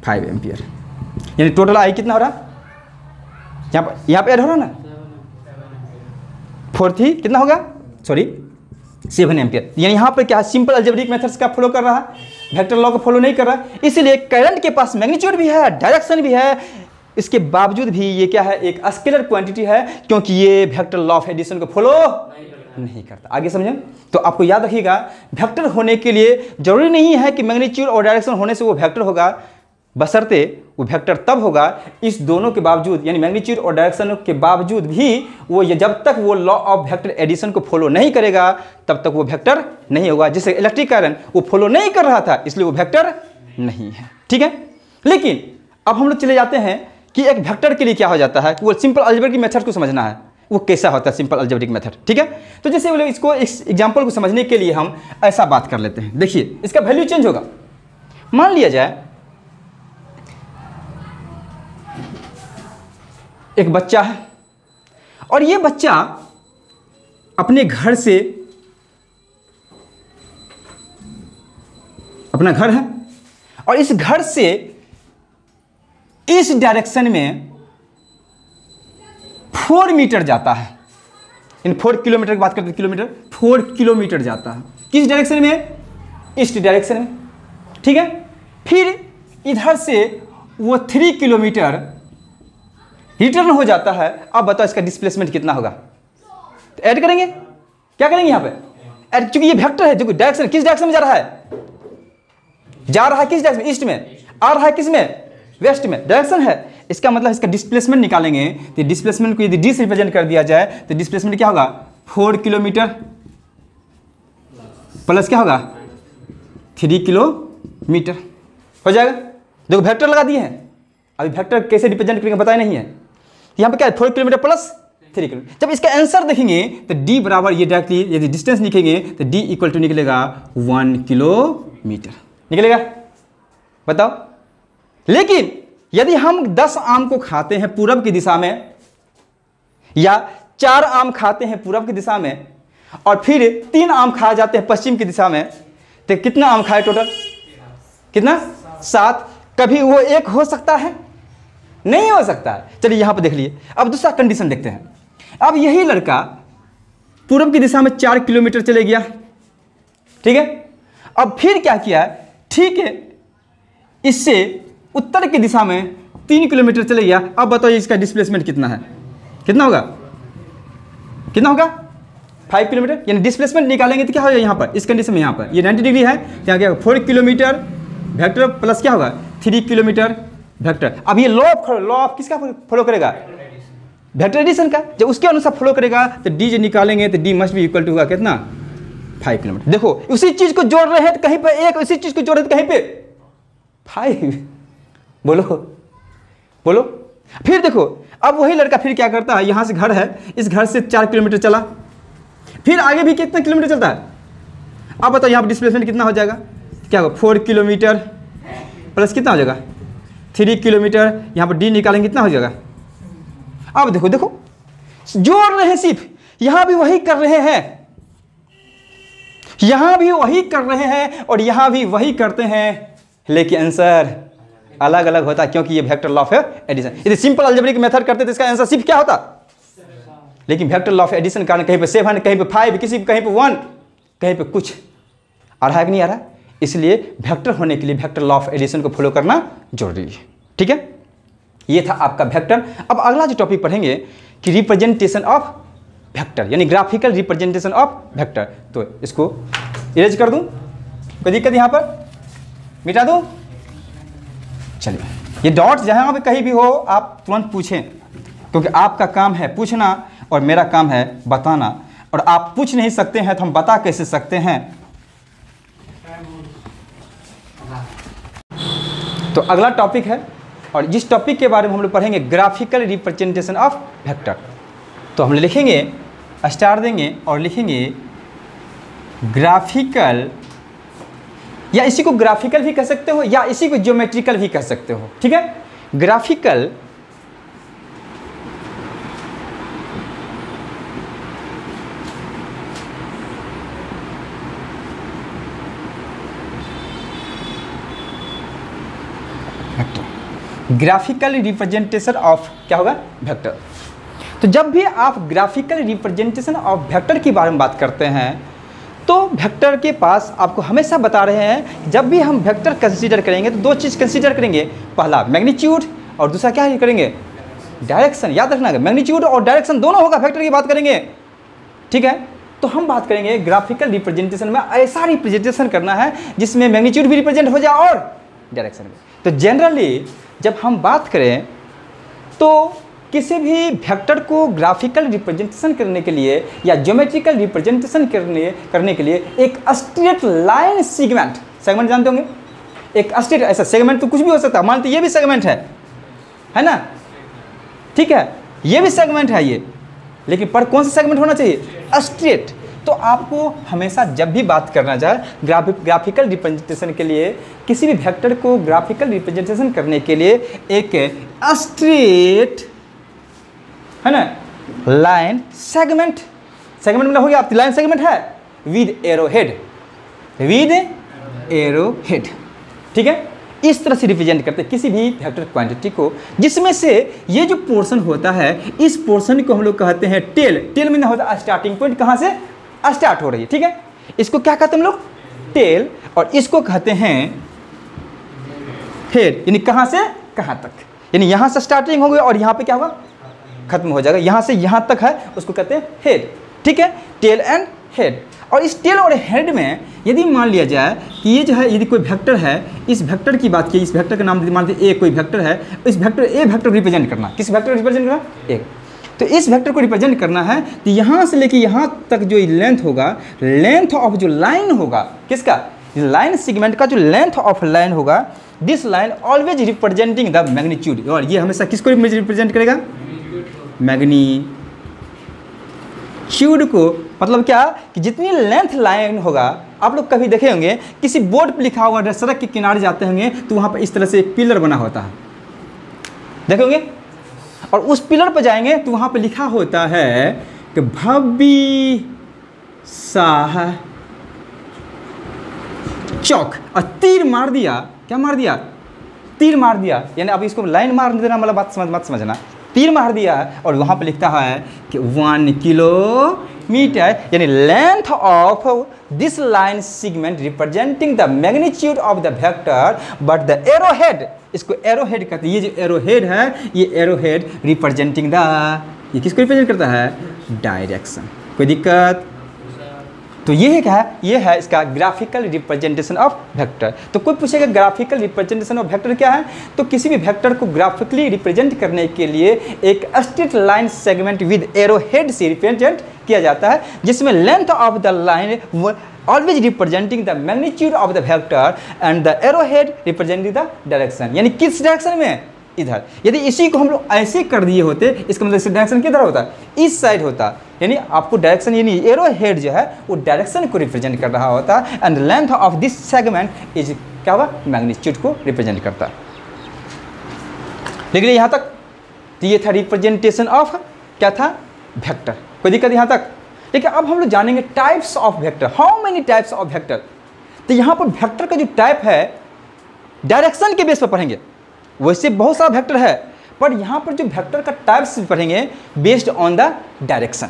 5 एम्पियर। यानी टोटल आई कितना हो रहा, यहाँ पे ऐड हो रहा ना, 4 थी कितना होगा, सॉरी 7 एम्पियर। यानी यहाँ पर क्या है, सिंपल अलजेब्रिक मेथड्स का फॉलो कर रहा है, वेक्टर लॉ को फॉलो नहीं कर रहा है। इसलिए करंट के पास मैग्नीट्यूड भी है, डायरेक्शन भी है, इसके बावजूद भी ये क्या है, एक स्केलर क्वांटिटी है, क्योंकि ये वेक्टर लॉ ऑफ एडिशन को फॉलो नहीं करता। आगे समझें, तो आपको याद रखिएगा वेक्टर होने के लिए जरूरी नहीं है कि मैग्नीट्यूड और डायरेक्शन होने से वो वेक्टर होगा, बशर्ते वो वेक्टर तब होगा इस दोनों के बावजूद, यानी मैग्नीट्यूड और डायरेक्शन के बावजूद भी वो जब तक वो लॉ ऑफ वेक्टर एडिशन को फॉलो नहीं करेगा तब तक वो वेक्टर नहीं होगा। जैसे इलेक्ट्रिक करंट वो फॉलो नहीं कर रहा था, इसलिए वो वेक्टर नहीं है, ठीक है। लेकिन अब हम लोग चले जाते हैं कि एक वेक्टर के लिए क्या हो जाता है, वो सिंपल अलजेब्रिक मेथड को समझना है, वो कैसा होता है सिंपल अलजेब्रिक मेथड, ठीक है। तो जैसे वो इसको इस एग्जाम्पल को समझने के लिए हम ऐसा बात कर लेते हैं। देखिए इसका वैल्यू चेंज होगा। मान लिया जाए एक बच्चा है, और ये बच्चा अपने घर से, अपना घर है, और इस घर से इस डायरेक्शन में 4 मीटर जाता है। इन 4 किलोमीटर की बात करते हैं, किलोमीटर 4 किलोमीटर जाता है, किस डायरेक्शन में, ईस्ट डायरेक्शन में, ठीक है। फिर इधर से वो 3 किलोमीटर रिटर्न हो जाता है। अब बताओ इसका डिस्प्लेसमेंट कितना होगा, तो ऐड करेंगे, क्या करेंगे यहाँ पे ऐड, क्योंकि ये वेक्टर है, जो डायरेक्शन किस डायरेक्शन में जा रहा है, किस डायरेक्शन में, ईस्ट में, आ रहा है किस में, वेस्ट में, डायरेक्शन है। इसका मतलब इसका डिस्प्लेसमेंट निकालेंगे, तो डिस्प्लेसमेंट को यदि डी से रिप्रेजेंट कर दिया जाए तो डिस्प्लेसमेंट क्या होगा, 4 किलोमीटर प्लस क्या होगा 3 किलोमीटर हो जाएगा। देखो वेक्टर लगा दिए हैं, अभी वेक्टर कैसे रिप्रेजेंट करेंगे बताया नहीं है। यहाँ पे क्या है 4 किलोमीटर प्लस 3 किलोमीटर। जब इसका आंसर देखेंगे तो d बराबर ये डायरेक्टली यदि डिस्टेंस लिखेंगे तो d इक्वल टू निकलेगा 1 किलोमीटर निकलेगा। बताओ, लेकिन यदि हम 10 आम को खाते हैं पूरब की दिशा में या 4 आम खाते हैं पूरब की दिशा में और फिर 3 आम खाए जाते हैं पश्चिम की दिशा में, तो कितना आम खाए टोटल? कितना? 7। कभी वो एक हो सकता है? नहीं हो सकता है। चलिए यहां पर देख लिए। अब दूसरा कंडीशन देखते हैं। अब यही लड़का पूरब की दिशा में 4 किलोमीटर चले गया, ठीक है। अब फिर क्या किया? ठीक है, इससे उत्तर की दिशा में 3 किलोमीटर चले गया। अब बताइए इसका डिस्प्लेसमेंट कितना है? कितना होगा? कितना होगा? 5 किलोमीटर। यानी डिस्प्लेसमेंट निकालेंगे तो क्या होगा? यहाँ पर इस कंडीशन में यहाँ पर ये 90 डिग्री है, क्या क्या 4 किलोमीटर वेक्टर प्लस क्या होगा 3 किलोमीटर वेक्टर। अब ये लॉ ऑफ किसका फॉलो करेगा? वेक्टर एडिशन का। जब उसके अनुसार फॉलो करेगा तो डी जो निकालेंगे तो डी मस्ट भी इक्वल टू होगा कितना? 5 किलोमीटर। देखो उसी चीज को जोड़ रहे हैं तो कहीं पे 1, उसी चीज को जोड़ रहे हैं तो कहीं पे 5। बोलो बोलो। फिर देखो अब वही लड़का फिर क्या करता है, यहां से घर है, इस घर से 4 किलोमीटर चला, फिर आगे भी कितना किलोमीटर चलता है? अब बताओ यहाँ पर डिस्प्लेसमेंट कितना हो जाएगा? क्या होगा? 4 किलोमीटर प्लस कितना हो जाएगा? 3 किलोमीटर। यहाँ पर डी निकालेंगे कितना हो जाएगा? अब देखो देखो जोड़ रहे हैं, सिर्फ यहां भी वही कर रहे हैं, यहां भी वही कर रहे हैं और यहां भी वही करते हैं, लेकिन आंसर अलग अलग होता है क्योंकि ये वेक्टर लॉ ऑफ एडिशन। यदि सिंपल अलजेब्रिक मेथड करते तो इसका आंसर सिर्फ क्या होता? लेकिन वेक्टर लॉ ऑफ एडिशन कारण कहीं पे 7, कहीं पे 5, किसी कहीं पे 1, कहीं पे कुछ आ रहा है कि नहीं आ रहा। इसलिए वेक्टर होने के लिए वेक्टर लॉ ऑफ एडिशन को फॉलो करना जरूरी है, ठीक है। ये था आपका वेक्टर। अब अगला जो टॉपिक पढ़ेंगे कि रिप्रेजेंटेशन ऑफ वेक्टर, यानी ग्राफिकल रिप्रेजेंटेशन ऑफ वेक्टर। तो इसको इरेज कर दूं, कोई दिक्कत यहाँ पर? मिटा दूं? चलिए, ये डॉट्स जहां पे कहीं भी हो आप तुरंत पूछें, क्योंकि आपका काम है पूछना और मेरा काम है बताना, और आप पूछ नहीं सकते हैं तो हम बता कैसे सकते हैं। तो अगला टॉपिक है, और जिस टॉपिक के बारे में हम लोग पढ़ेंगे ग्राफिकल रिप्रेजेंटेशन ऑफ वेक्टर। तो हम लिखेंगे, स्टार देंगे और लिखेंगे ग्राफिकल, या इसी को ग्राफिकल भी कह सकते हो या इसी को ज्योमेट्रिकल भी कह सकते हो, ठीक है। ग्राफिकल ग्राफिकल रिप्रेजेंटेशन ऑफ क्या होगा? वेक्टर। तो जब भी आप ग्राफिकल रिप्रेजेंटेशन ऑफ वेक्टर के बारे में बात करते हैं तो वेक्टर के पास आपको हमेशा बता रहे हैं, जब भी हम वेक्टर कंसीडर करेंगे तो 2 चीज़ कंसीडर करेंगे, पहला मैग्नीट्यूड और दूसरा क्या करेंगे? डायरेक्शन। याद रखना है मैग्नीट्यूड और डायरेक्शन दोनों होगा वेक्टर की बात करेंगे, ठीक है। तो हम बात करेंगे ग्राफिकल रिप्रेजेंटेशन में ऐसा रिप्रेजेंटेशन करना है जिसमें मैग्नीट्यूड भी रिप्रेजेंट हो जाए और डायरेक्शन भी। तो जनरली जब हम बात करें तो किसी भी वेक्टर को ग्राफिकल रिप्रेजेंटेशन करने के लिए या ज्योमेट्रिकल रिप्रेजेंटेशन करने के लिए एक स्ट्रेट लाइन सेगमेंट जानते होंगे, एक स्ट्रेट, ऐसा सेगमेंट तो कुछ भी हो सकता है, मानते ये भी सेगमेंट है ना, ठीक है, ये भी सेगमेंट है ये, लेकिन पर कौन सा सेगमेंट होना चाहिए? स्ट्रेट। तो आपको हमेशा जब भी बात करना चाहे ग्राफिकल रिप्रेजेंटेशन के लिए, किसी भी वेक्टर को ग्राफिकल रिप्रेजेंटेशन करने के लिए एक स्ट्रेट है ना लाइन सेगमेंट मतलब हो गया आपकी लाइन सेगमेंट है विद एरो हेड, ठीक है। इस तरह से रिप्रेजेंट करते हैं किसी भी वेक्टर क्वांटिटी को, जिसमें से ये जो पोर्शन होता है इस पोर्शन को हम लोग कहते हैं टेल में होता है स्टार्टिंग पॉइंट, कहाँ से स्टार्ट हो रही है, ठीक है। इसको क्या कहते हैं हम लोग? टेल। और इसको कहते हैं हेड, यानी कहाँ से कहाँ तक, यानी यहाँ से स्टार्टिंग हो गई और यहाँ पे क्या होगा? खत्म हो जाएगा। यहाँ से यहाँ तक है उसको कहते हैं हेड, ठीक है। Tail and head. और इस टेल और हेड में यदि मान लिया जाए कि ये जो है यदि कोई वेक्टर है, इस वेक्टर की बात की, इस वेक्टर का नाम मान लीजिए ए कोई वेक्टर है, इस वेक्टर ए वेक्टर रिप्रेजेंट करना, किस वेक्टर को रिप्रेजेंट करना? ए। तो इस वेक्टर को रिप्रेजेंट करना है तो यहाँ से लेके यहाँ तक जो लेंथ होगा, लेंथ ऑफ जो लाइन होगा किसका? लाइन सेगमेंट का जो लेंथ ऑफ लाइन होगा, this line always representing the magnitude, और ये हमेशा किसको रिप्रेजेंट करेगा? मैग्नीट्यूड को। मतलब क्या कि जितनी लेंथ लाइन होगा, आप लोग कभी देखे होंगे किसी बोर्ड पर लिखा होगा, सड़क के किनारे जाते होंगे तो वहाँ पर इस तरह से एक पिलर बना होता है, देखोगे, और उस पिलर पर जाएंगे तो वहाँ पर लिखा होता है कि भव्य शाह चौक, और तीर मार दिया, क्या मार दिया? तीर मार दिया, यानी अब इसको लाइन मार देना मतलब बात मत समझना, तीर मार दिया, और वहाँ पे लिखता है कि 1 किलोमीटर, यानी length of this line segment representing the magnitude of the vector but the arrow head, इसको एरो हेड कहते हैं, ये जो एरो हेड है, ये एरो हेड रिप्रेजेंटिंग द, ये किसको रिप्रेजेंट करता है? डायरेक्शन। कोई दिक्कत? तो ये है क्या है? ये है इसका ग्राफिकल रिप्रेजेंटेशन ऑफ वेक्टर। तो कोई पूछेगा ग्राफिकल रिप्रेजेंटेशन ऑफ वेक्टर क्या है? तो किसी भी वेक्टर को ग्राफिकली रिप्रेजेंट करने के लिए एक straight line segment with arrow head से रिप्रेजेंट किया जाता है, जिसमें length of the line always representing the magnitude of the vector and the arrow head representing the direction, यानी किस डायरेक्शन में? इधर। यदि इसी को हम लोग ऐसे कर दिए होते, इसका मतलब इसका डायरेक्शन किधर होता? इस साइड होता, यानी आपको डायरेक्शन, यानी एरो हेड जो है वो डायरेक्शन को रिप्रेजेंट कर रहा होता, and length of this segment is क्या हुआ? मैग्नीट्यूड को रिप्रेजेंट करता है। लेकिन यहाँ तक तो ये था रिप्रेजेंटेशन ऑफ क्या था? वेक्टर। कोई दिक्कत यहाँ तक? देखिए अब हम लोग जानेंगे types of vector. How many types of vector? तो यहाँ पर वेक्टर का जो टाइप है डायरेक्शन के बेस पर पढ़ेंगे, वैसे बहुत सारा वेक्टर है, पर यहाँ पर जो वेक्टर का टाइप्स पढ़ेंगे बेस्ड ऑन द डायरेक्शन।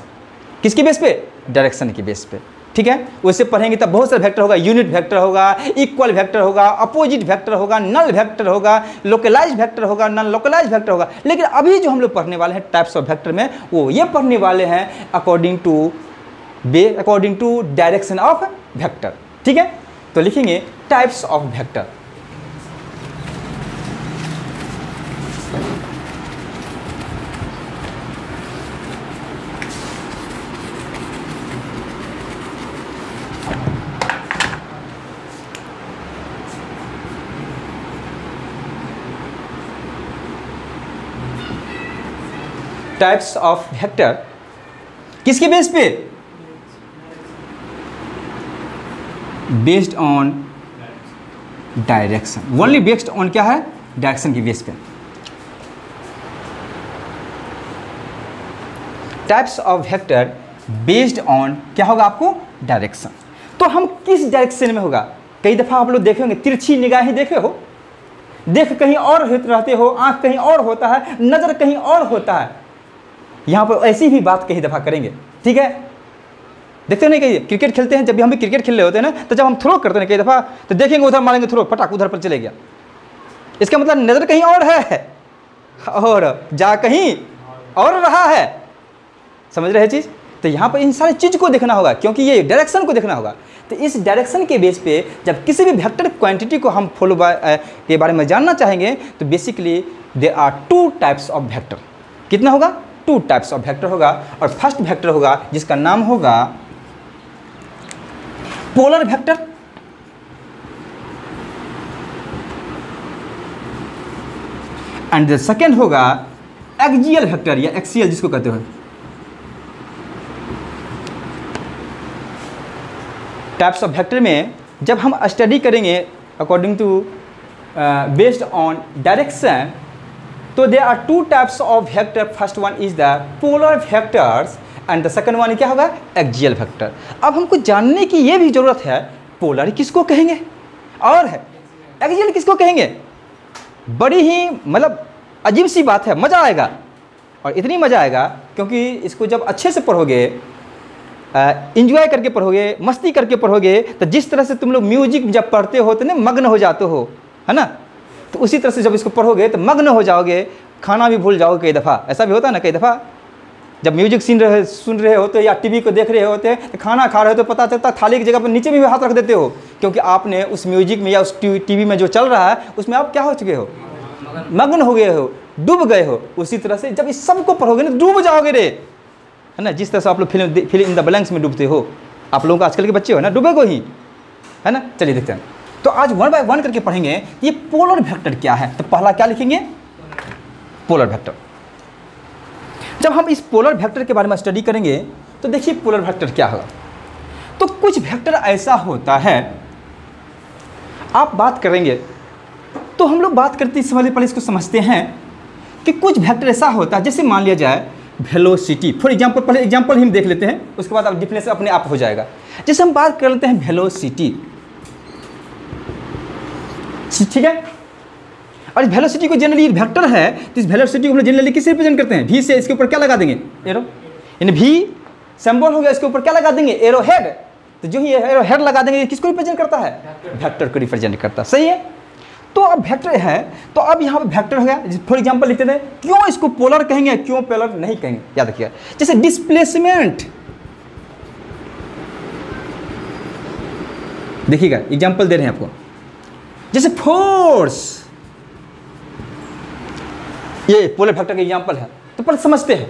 किसके बेस पे? डायरेक्शन के बेस पे, ठीक है। वैसे पढ़ेंगे तब बहुत सारे वेक्टर होगा, यूनिट वेक्टर होगा, इक्वल वेक्टर होगा, अपोजिट वेक्टर होगा, नल वेक्टर होगा, लोकलाइज वेक्टर होगा, नॉन लोकलाइज वेक्टर होगा। लेकिन अभी जो हम लोग पढ़ने वाले हैं टाइप्स ऑफ वेक्टर में, वो ये पढ़ने वाले हैं according to direction of vector, ठीक है। तो लिखेंगे types of vector. Types of vector किसके बेस पे? Based on direction, only based on क्या है? डायरेक्शन की बेस पे। Types of vector based on क्या होगा आपको? डायरेक्शन। तो हम किस डायरेक्शन में होगा? कई दफा आप लोग देखे होंगे, तिरछी निगाहें देखे हो, देख कहीं और रहते हो, आंख कहीं और होता है, नजर कहीं और होता है। यहाँ पर ऐसी भी बात कई दफ़ा करेंगे, ठीक है। देखते हो नहीं, कहीं क्रिकेट खेलते हैं, जब भी हम भी क्रिकेट खेल रहे होते हैं ना, तो जब हम थ्रो करते हैं कई दफ़ा, तो देखेंगे उधर मारेंगे थ्रो, फटाक उधर पर चले गया। इसका मतलब नज़र कहीं और है और जा कहीं और रहा है। समझ रहे चीज़? तो यहाँ पर इन सारी चीज़ को देखना होगा, क्योंकि ये डायरेक्शन को देखना होगा। तो इस डायरेक्शन के बेस पे जब किसी भी वेक्टर क्वांटिटी को हम फॉलो के बारे में जानना चाहेंगे, तो basically there are 2 types of vector. कितना होगा? 2 टाइप्स ऑफ वेक्टर होगा। और फर्स्ट वेक्टर होगा जिसका नाम होगा polar vector, and the second होगा एक्सियल वेक्टर या एक्सियल जिसको कहते हो। टाइप्स ऑफ वेक्टर में जब हम स्टडी करेंगे according to based on direction, तो there are 2 types of vector. First one is the polar vectors and the second one क्या होगा? axial vector. अब हमको जानने की ये भी ज़रूरत है, पोलर किसको कहेंगे और axial किसको कहेंगे। बड़ी ही मतलब अजीब सी बात है, मज़ा आएगा। और इतनी मज़ा आएगा क्योंकि इसको जब अच्छे से पढ़ोगे, इंजॉय करके पढ़ोगे, मस्ती करके पढ़ोगे, तो जिस तरह से तुम लोग म्यूजिक जब पढ़ते हो तो ना मग्न हो जाते हो, है ना, तो उसी तरह से जब इसको पढ़ोगे तो मग्न हो जाओगे, खाना भी भूल जाओगे। कई दफ़ा ऐसा भी होता है ना, कई दफ़ा जब म्यूजिक सुन रहे होते या टीवी को देख रहे होते तो खाना खा रहे हो तो पता चलता थाली की जगह पर नीचे भी हाथ रख देते हो, क्योंकि आपने उस म्यूजिक में या उस टीवी में जो चल रहा है उसमें आप क्या हो चुके हो? मग्न हो गए हो, डूब गए हो। उसी तरह से जब इस सब को पढ़ोगे ना, डूब जाओगे रे, है ना। जिस तरह से आप लोग फिल इन द ब्लैंक्स में डूबते हो, आप लोगों का आजकल के बच्चे हो ना, डूबे को ही है ना। चलिए देखते हैं, तो आज 1 बाय 1 करके पढ़ेंगे ये पोलर वेक्टर क्या है। तो पहला क्या लिखेंगे, पोलर वेक्टर। जब हम इस पोलर वेक्टर के बारे में स्टडी करेंगे तो देखिए पोलर वेक्टर क्या होगा। तो कुछ वेक्टर ऐसा होता है, आप बात करेंगे तो हम लोग बात करते इससे पहले इसको समझते हैं कि कुछ वेक्टर ऐसा होता है, जैसे मान लिया जाए वेलोसिटी फॉर एग्जांपल, पहले एग्जांपल हम देख लेते हैं, उसके बाद अब डिफरेंस अपने आप हो जाएगा। जैसे हम बात कर लेते हैं वेलोसिटी, ठीक है, और इस वेलोसिटी को जनरली वेक्टर है, तो इस वेलोसिटी को हम जनरली किससे रिप्रेजेंट करते हैं, वी से। इसके ऊपर क्या लगा देंगे, एरो, यानी वी सिंबल हो गया, इसके ऊपर क्या लगा देंगे, एरो हेड। तो जो ही एरो हेड लगा देंगे, ये किसको रिप्रेजेंट करता है, वेक्टर को रिप्रेजेंट करता है, सही है। तो अब वेक्टर है, तो अब यहाँ पे वेक्टर हो गया। फॉर एग्जांपल लिखते थे, क्यों इसको पोलर कहेंगे, क्यों पोलर नहीं कहेंगे, याद रखिएगा। जैसे डिस्प्लेसमेंट, देखिएगा एग्जांपल दे रहे हैं आपको, जैसे फोर्स, ये पोलर वेक्टर का एग्जांपल है। तो पर समझते हैं,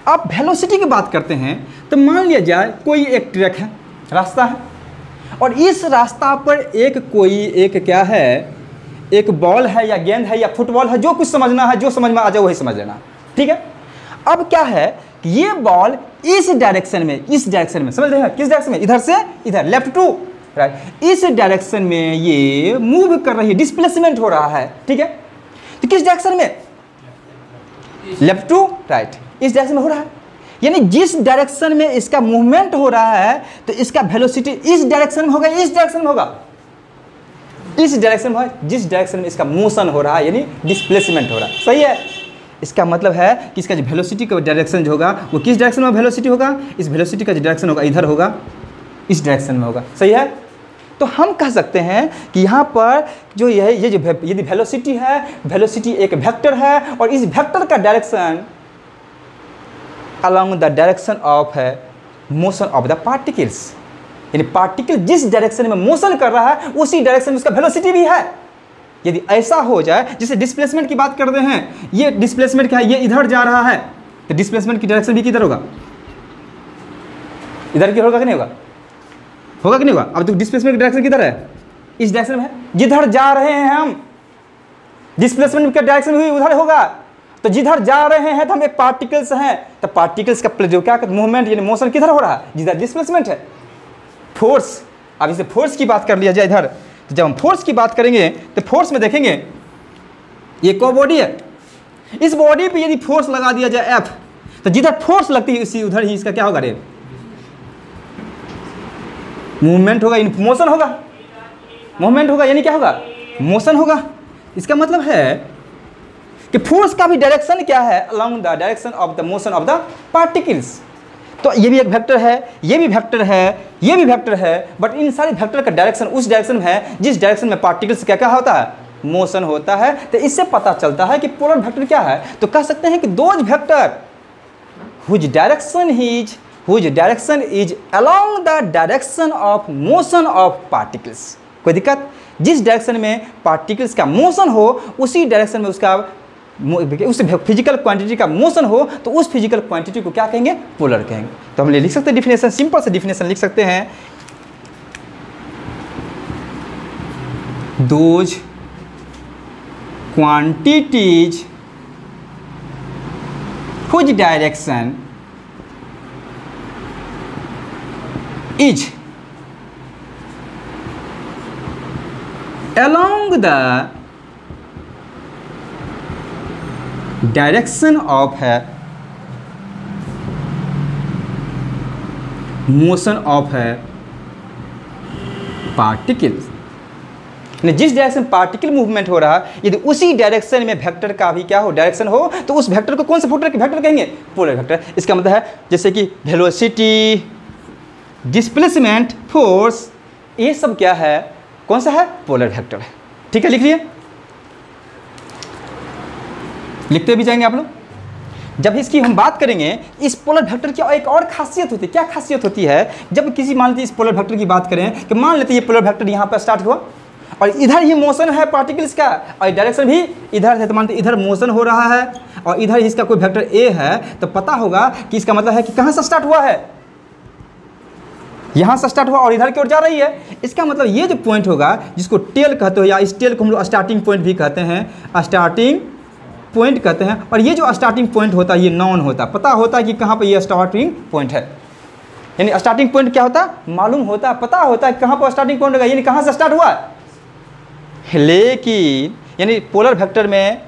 आप वेलोसिटी की बात करते हैं तो मान लिया जाए कोई एक ट्रैक है, रास्ता है, और इस रास्ता पर एक क्या है, एक बॉल है या गेंद है या फुटबॉल है, जो कुछ समझना है, जो समझ में आ जाए वही समझ लेना, ठीक है। अब क्या है कि ये बॉल इस डायरेक्शन में समझ रहे हैं, किस डायरेक्शन में, इधर से इधर, लेफ्ट टू राइट, इस डायरेक्शन में ये मूव कर रही है, डिस्प्लेसमेंट हो रहा है, ठीक है। तो किस डायरेक्शन में, लेफ्ट टू राइट, इस डायरेक्शन में हो रहा है, यानी जिस डायरेक्शन में इसका मूवमेंट हो रहा है तो इसका वेलोसिटी इस डायरेक्शन में होगा, इस डायरेक्शन में होगा, इस डायरेक्शन में, जिस डायरेक्शन में इसका मोशन हो रहा है, यानी डिस्प्लेसमेंट हो रहा है, सही है। इसका मतलब है कि इसका जो वेलोसिटी का डायरेक्शन जो होगा वो किस डायरेक्शन में वेलोसिटी होगा, इस वेलोसिटी का जो डायरेक्शन होगा इधर होगा, इस डायरेक्शन में होगा, सही है। तो हम कह सकते हैं कि यहाँ पर जो ये जो यदि वेलोसिटी है, वेलोसिटी एक वेक्टर है, और इस वेक्टर का direction along the direction of motion of the particles, यानी पार्टिकल जिस डायरेक्शन में मोशन कर रहा है उसी डायरेक्शन में उसका वेलोसिटी भी है। यदि ऐसा हो जाए, जैसे डिस्प्लेसमेंट की बात करते हैं, ये डिस्प्लेसमेंट क्या है, ये इधर जा रहा है, तो डिस्प्लेसमेंट की डायरेक्शन भी किधर होगा, इधर की होगा कि नहीं होगा, होगा कि नहीं होगा। अब तो डिस्प्लेसमेंट की डायरेक्शन किधर है, इस डायरेक्शन में है, जिधर जा रहे हैं हम, डिस्प्लेसमेंट का डायरेक्शन भी उधर होगा। तो जिधर जा रहे हैं तो हम एक पार्टिकल्स हैं, तो पार्टिकल्स का जो क्या मूवमेंट यानी मोशन किधर हो रहा है, जिधर डिस्प्लेसमेंट है। फोर्स, अब इसे फोर्स की बात कर लिया जाए इधर, तो जब हम फोर्स की बात करेंगे तो फोर्स में देखेंगे ये को बॉडी है, इस बॉडी पे यदि फोर्स लगा दिया जाए F, तो जिधर फोर्स लगती है उसी उधर ही इसका क्या होगा, रे मूवमेंट होगा, मोशन होगा, मूवमेंट होगा, यानी क्या होगा, मोशन होगा। इसका मतलब है कि फोर्स का भी डायरेक्शन क्या है, along the direction of the motion of the particles. तो ये भी एक वेक्टर है, ये भी वेक्टर है, ये भी वेक्टर है, बट इन सारे वेक्टर का डायरेक्शन उस डायरेक्शन में है जिस डायरेक्शन में पार्टिकल्स क्या क्या होता है, मोशन होता है। तो इससे पता चलता है कि पोलर वेक्टर क्या है। तो कह सकते हैं कि those vector whose direction is along the direction of motion of particles. कोई दिक्कत, जिस डायरेक्शन में पार्टिकल्स का मोशन हो उसी डायरेक्शन में उसका उस फिजिकल क्वांटिटी का मोशन हो, तो उस फिजिकल क्वांटिटी को क्या कहेंगे, पोलर कहेंगे। तो हम लिख सकते हैं डिफिनेशन, सिंपल से डिफिनेशन लिख सकते हैं, those quantities whose direction is along the direction of motion of particles, जिस डायरेक्शन पार्टिकल मूवमेंट हो रहा है यदि उसी डायरेक्शन में वेक्टर का भी क्या हो, डायरेक्शन हो, तो उस वेक्टर को कौन सा वेक्टर कहेंगे, पोलर वेक्टर। इसका मतलब है जैसे कि वेलोसिटी, डिस्प्लेसमेंट, फोर्स, ये सब क्या है, कौन सा है, पोलर वेक्टर है। ठीक है, लिख लिए, लिखते भी जाएंगे आप लोग। जब इसकी हम बात करेंगे, इस पोलर वेक्टर की एक और खासियत होती है। क्या खासियत होती है, जब किसी मान लीजिए इस पोलर वेक्टर की बात करें कि मान लेते हैं ये पोलर वेक्टर यहाँ पर स्टार्ट हुआ और इधर ही मोशन है पार्टिकल्स का और डायरेक्शन भी इधर है, तो मानते इधर मोशन हो रहा है और इधर इसका कोई वेक्टर ए है, तो पता होगा कि इसका मतलब है कि कहाँ से स्टार्ट हुआ है, यहाँ से स्टार्ट हुआ और इधर की ओर जा रही है। इसका मतलब ये जो पॉइंट होगा जिसको टेल कहते हो, या इस टेल को हम लोग स्टार्टिंग पॉइंट भी कहते हैं, स्टार्टिंग पॉइंट कहते हैं। और ये जो स्टार्टिंग पॉइंट होता है ये नॉन होता है, पता होता है कि कहाँ पर ये स्टार्टिंग पॉइंट है। यानी स्टार्टिंग पॉइंट क्या होता है, मालूम होता है, पता होता है कहाँ पर स्टार्टिंग पॉइंट होगा, यानी कहाँ से स्टार्ट हुआ है। लेकिन यानी पोलर वेक्टर में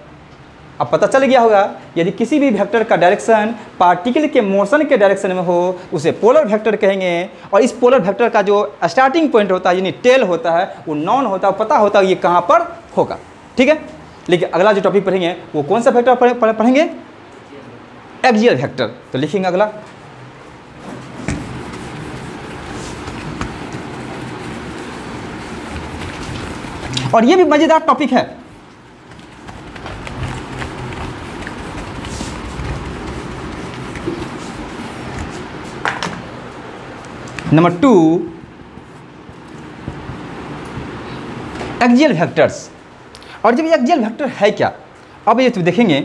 अब पता चल गया होगा, यदि किसी भी वेक्टर का डायरेक्शन पार्टिकल के मोशन के डायरेक्शन में हो उसे पोलर वेक्टर कहेंगे। और इस पोलर वेक्टर का जो स्टार्टिंग पॉइंट होता है यानी टेल होता है वो नॉन होता है, पता होता है ये कहाँ पर होगा। ठीक है, लेकिन अगला जो टॉपिक पढ़ेंगे वो कौन सा वेक्टर पढ़ेंगे, एक्सियल वेक्टर। तो लिखेंगे अगला, और ये भी मजेदार टॉपिक है। Number 2, axial vectors. और जब एक्सियल वेक्टर है क्या, अब ये तो देखेंगे।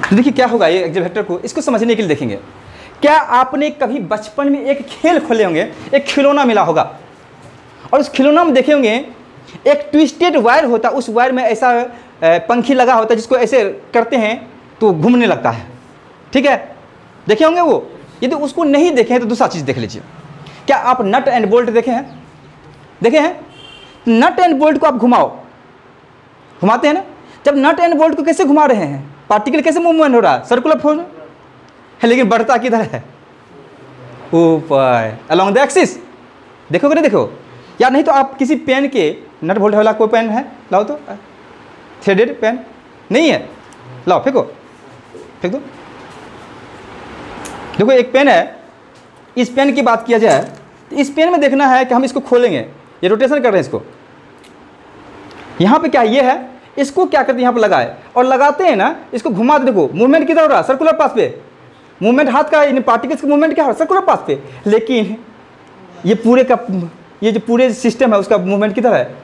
तो देखिए क्या होगा ये एक्सियल वेक्टर को, इसको समझने के लिए देखेंगे। क्या आपने कभी बचपन में एक खेल खोले होंगे, एक खिलौना मिला होगा, और उस खिलौना में देखे होंगे एक ट्विस्टेड वायर होता है, उस वायर में ऐसा पंखी लगा होता है जिसको ऐसे करते हैं तो घूमने लगता है। ठीक है, देखे होंगे वो। यदि उसको नहीं देखे हैं तो दूसरा चीज़ देख लीजिए। क्या आप नट एंड बोल्ट देखे हैं, देखे हैं? नट एंड बोल्ट को आप घुमाओ, घुमाते हैं ना। जब नट एंड बोल्ट को कैसे घुमा रहे हैं, पार्टिकल कैसे मूवमेंट हो रहा है, सर्कुलर फोर्स है, लेकिन बढ़ता किधर है, ऊपर अलोंग द एक्सिस। देखोगे ना, देखो या नहीं तो आप किसी पेन के नट बोल्ट वाला कोई पेन है, लाओ तो, थ्रेडेड पेन नहीं है, लाओ फेंको, फेंक दो। देखो एक पेन है, इस पेन की बात किया जाए तो इस पेन में देखना है कि हम इसको खोलेंगे, ये रोटेशन कर रहे हैं इसको, यहाँ पे क्या ये है, इसको क्या करते हैं यहाँ पे लगाए और लगाते हैं ना, इसको घुमा, देखो मूवमेंट किधर हो रहा है, सर्कुलर पाथ पे मूवमेंट, हाथ का इन पार्टिकल्स का मूवमेंट क्या हो रहा है, सर्कुलर पाथ पे। लेकिन ये पूरे का ये जो पूरे सिस्टम है उसका मूवमेंट किधर है,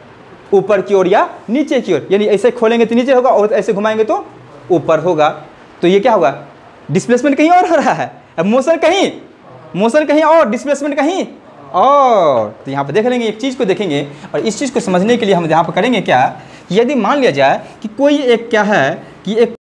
ऊपर की ओर या नीचे की ओर। यानी ऐसे खोलेंगे तो नीचे होगा और ऐसे घुमाएंगे तो ऊपर होगा। तो ये क्या होगा, डिस्प्लेसमेंट कहीं और हो रहा है, अब मोशन कहीं और, डिस्प्लेसमेंट कहीं और। तो यहाँ पे देख लेंगे, एक चीज़ को देखेंगे और इस चीज़ को समझने के लिए हम यहाँ पर करेंगे क्या, यदि मान लिया जाए कि कोई एक क्या है कि एक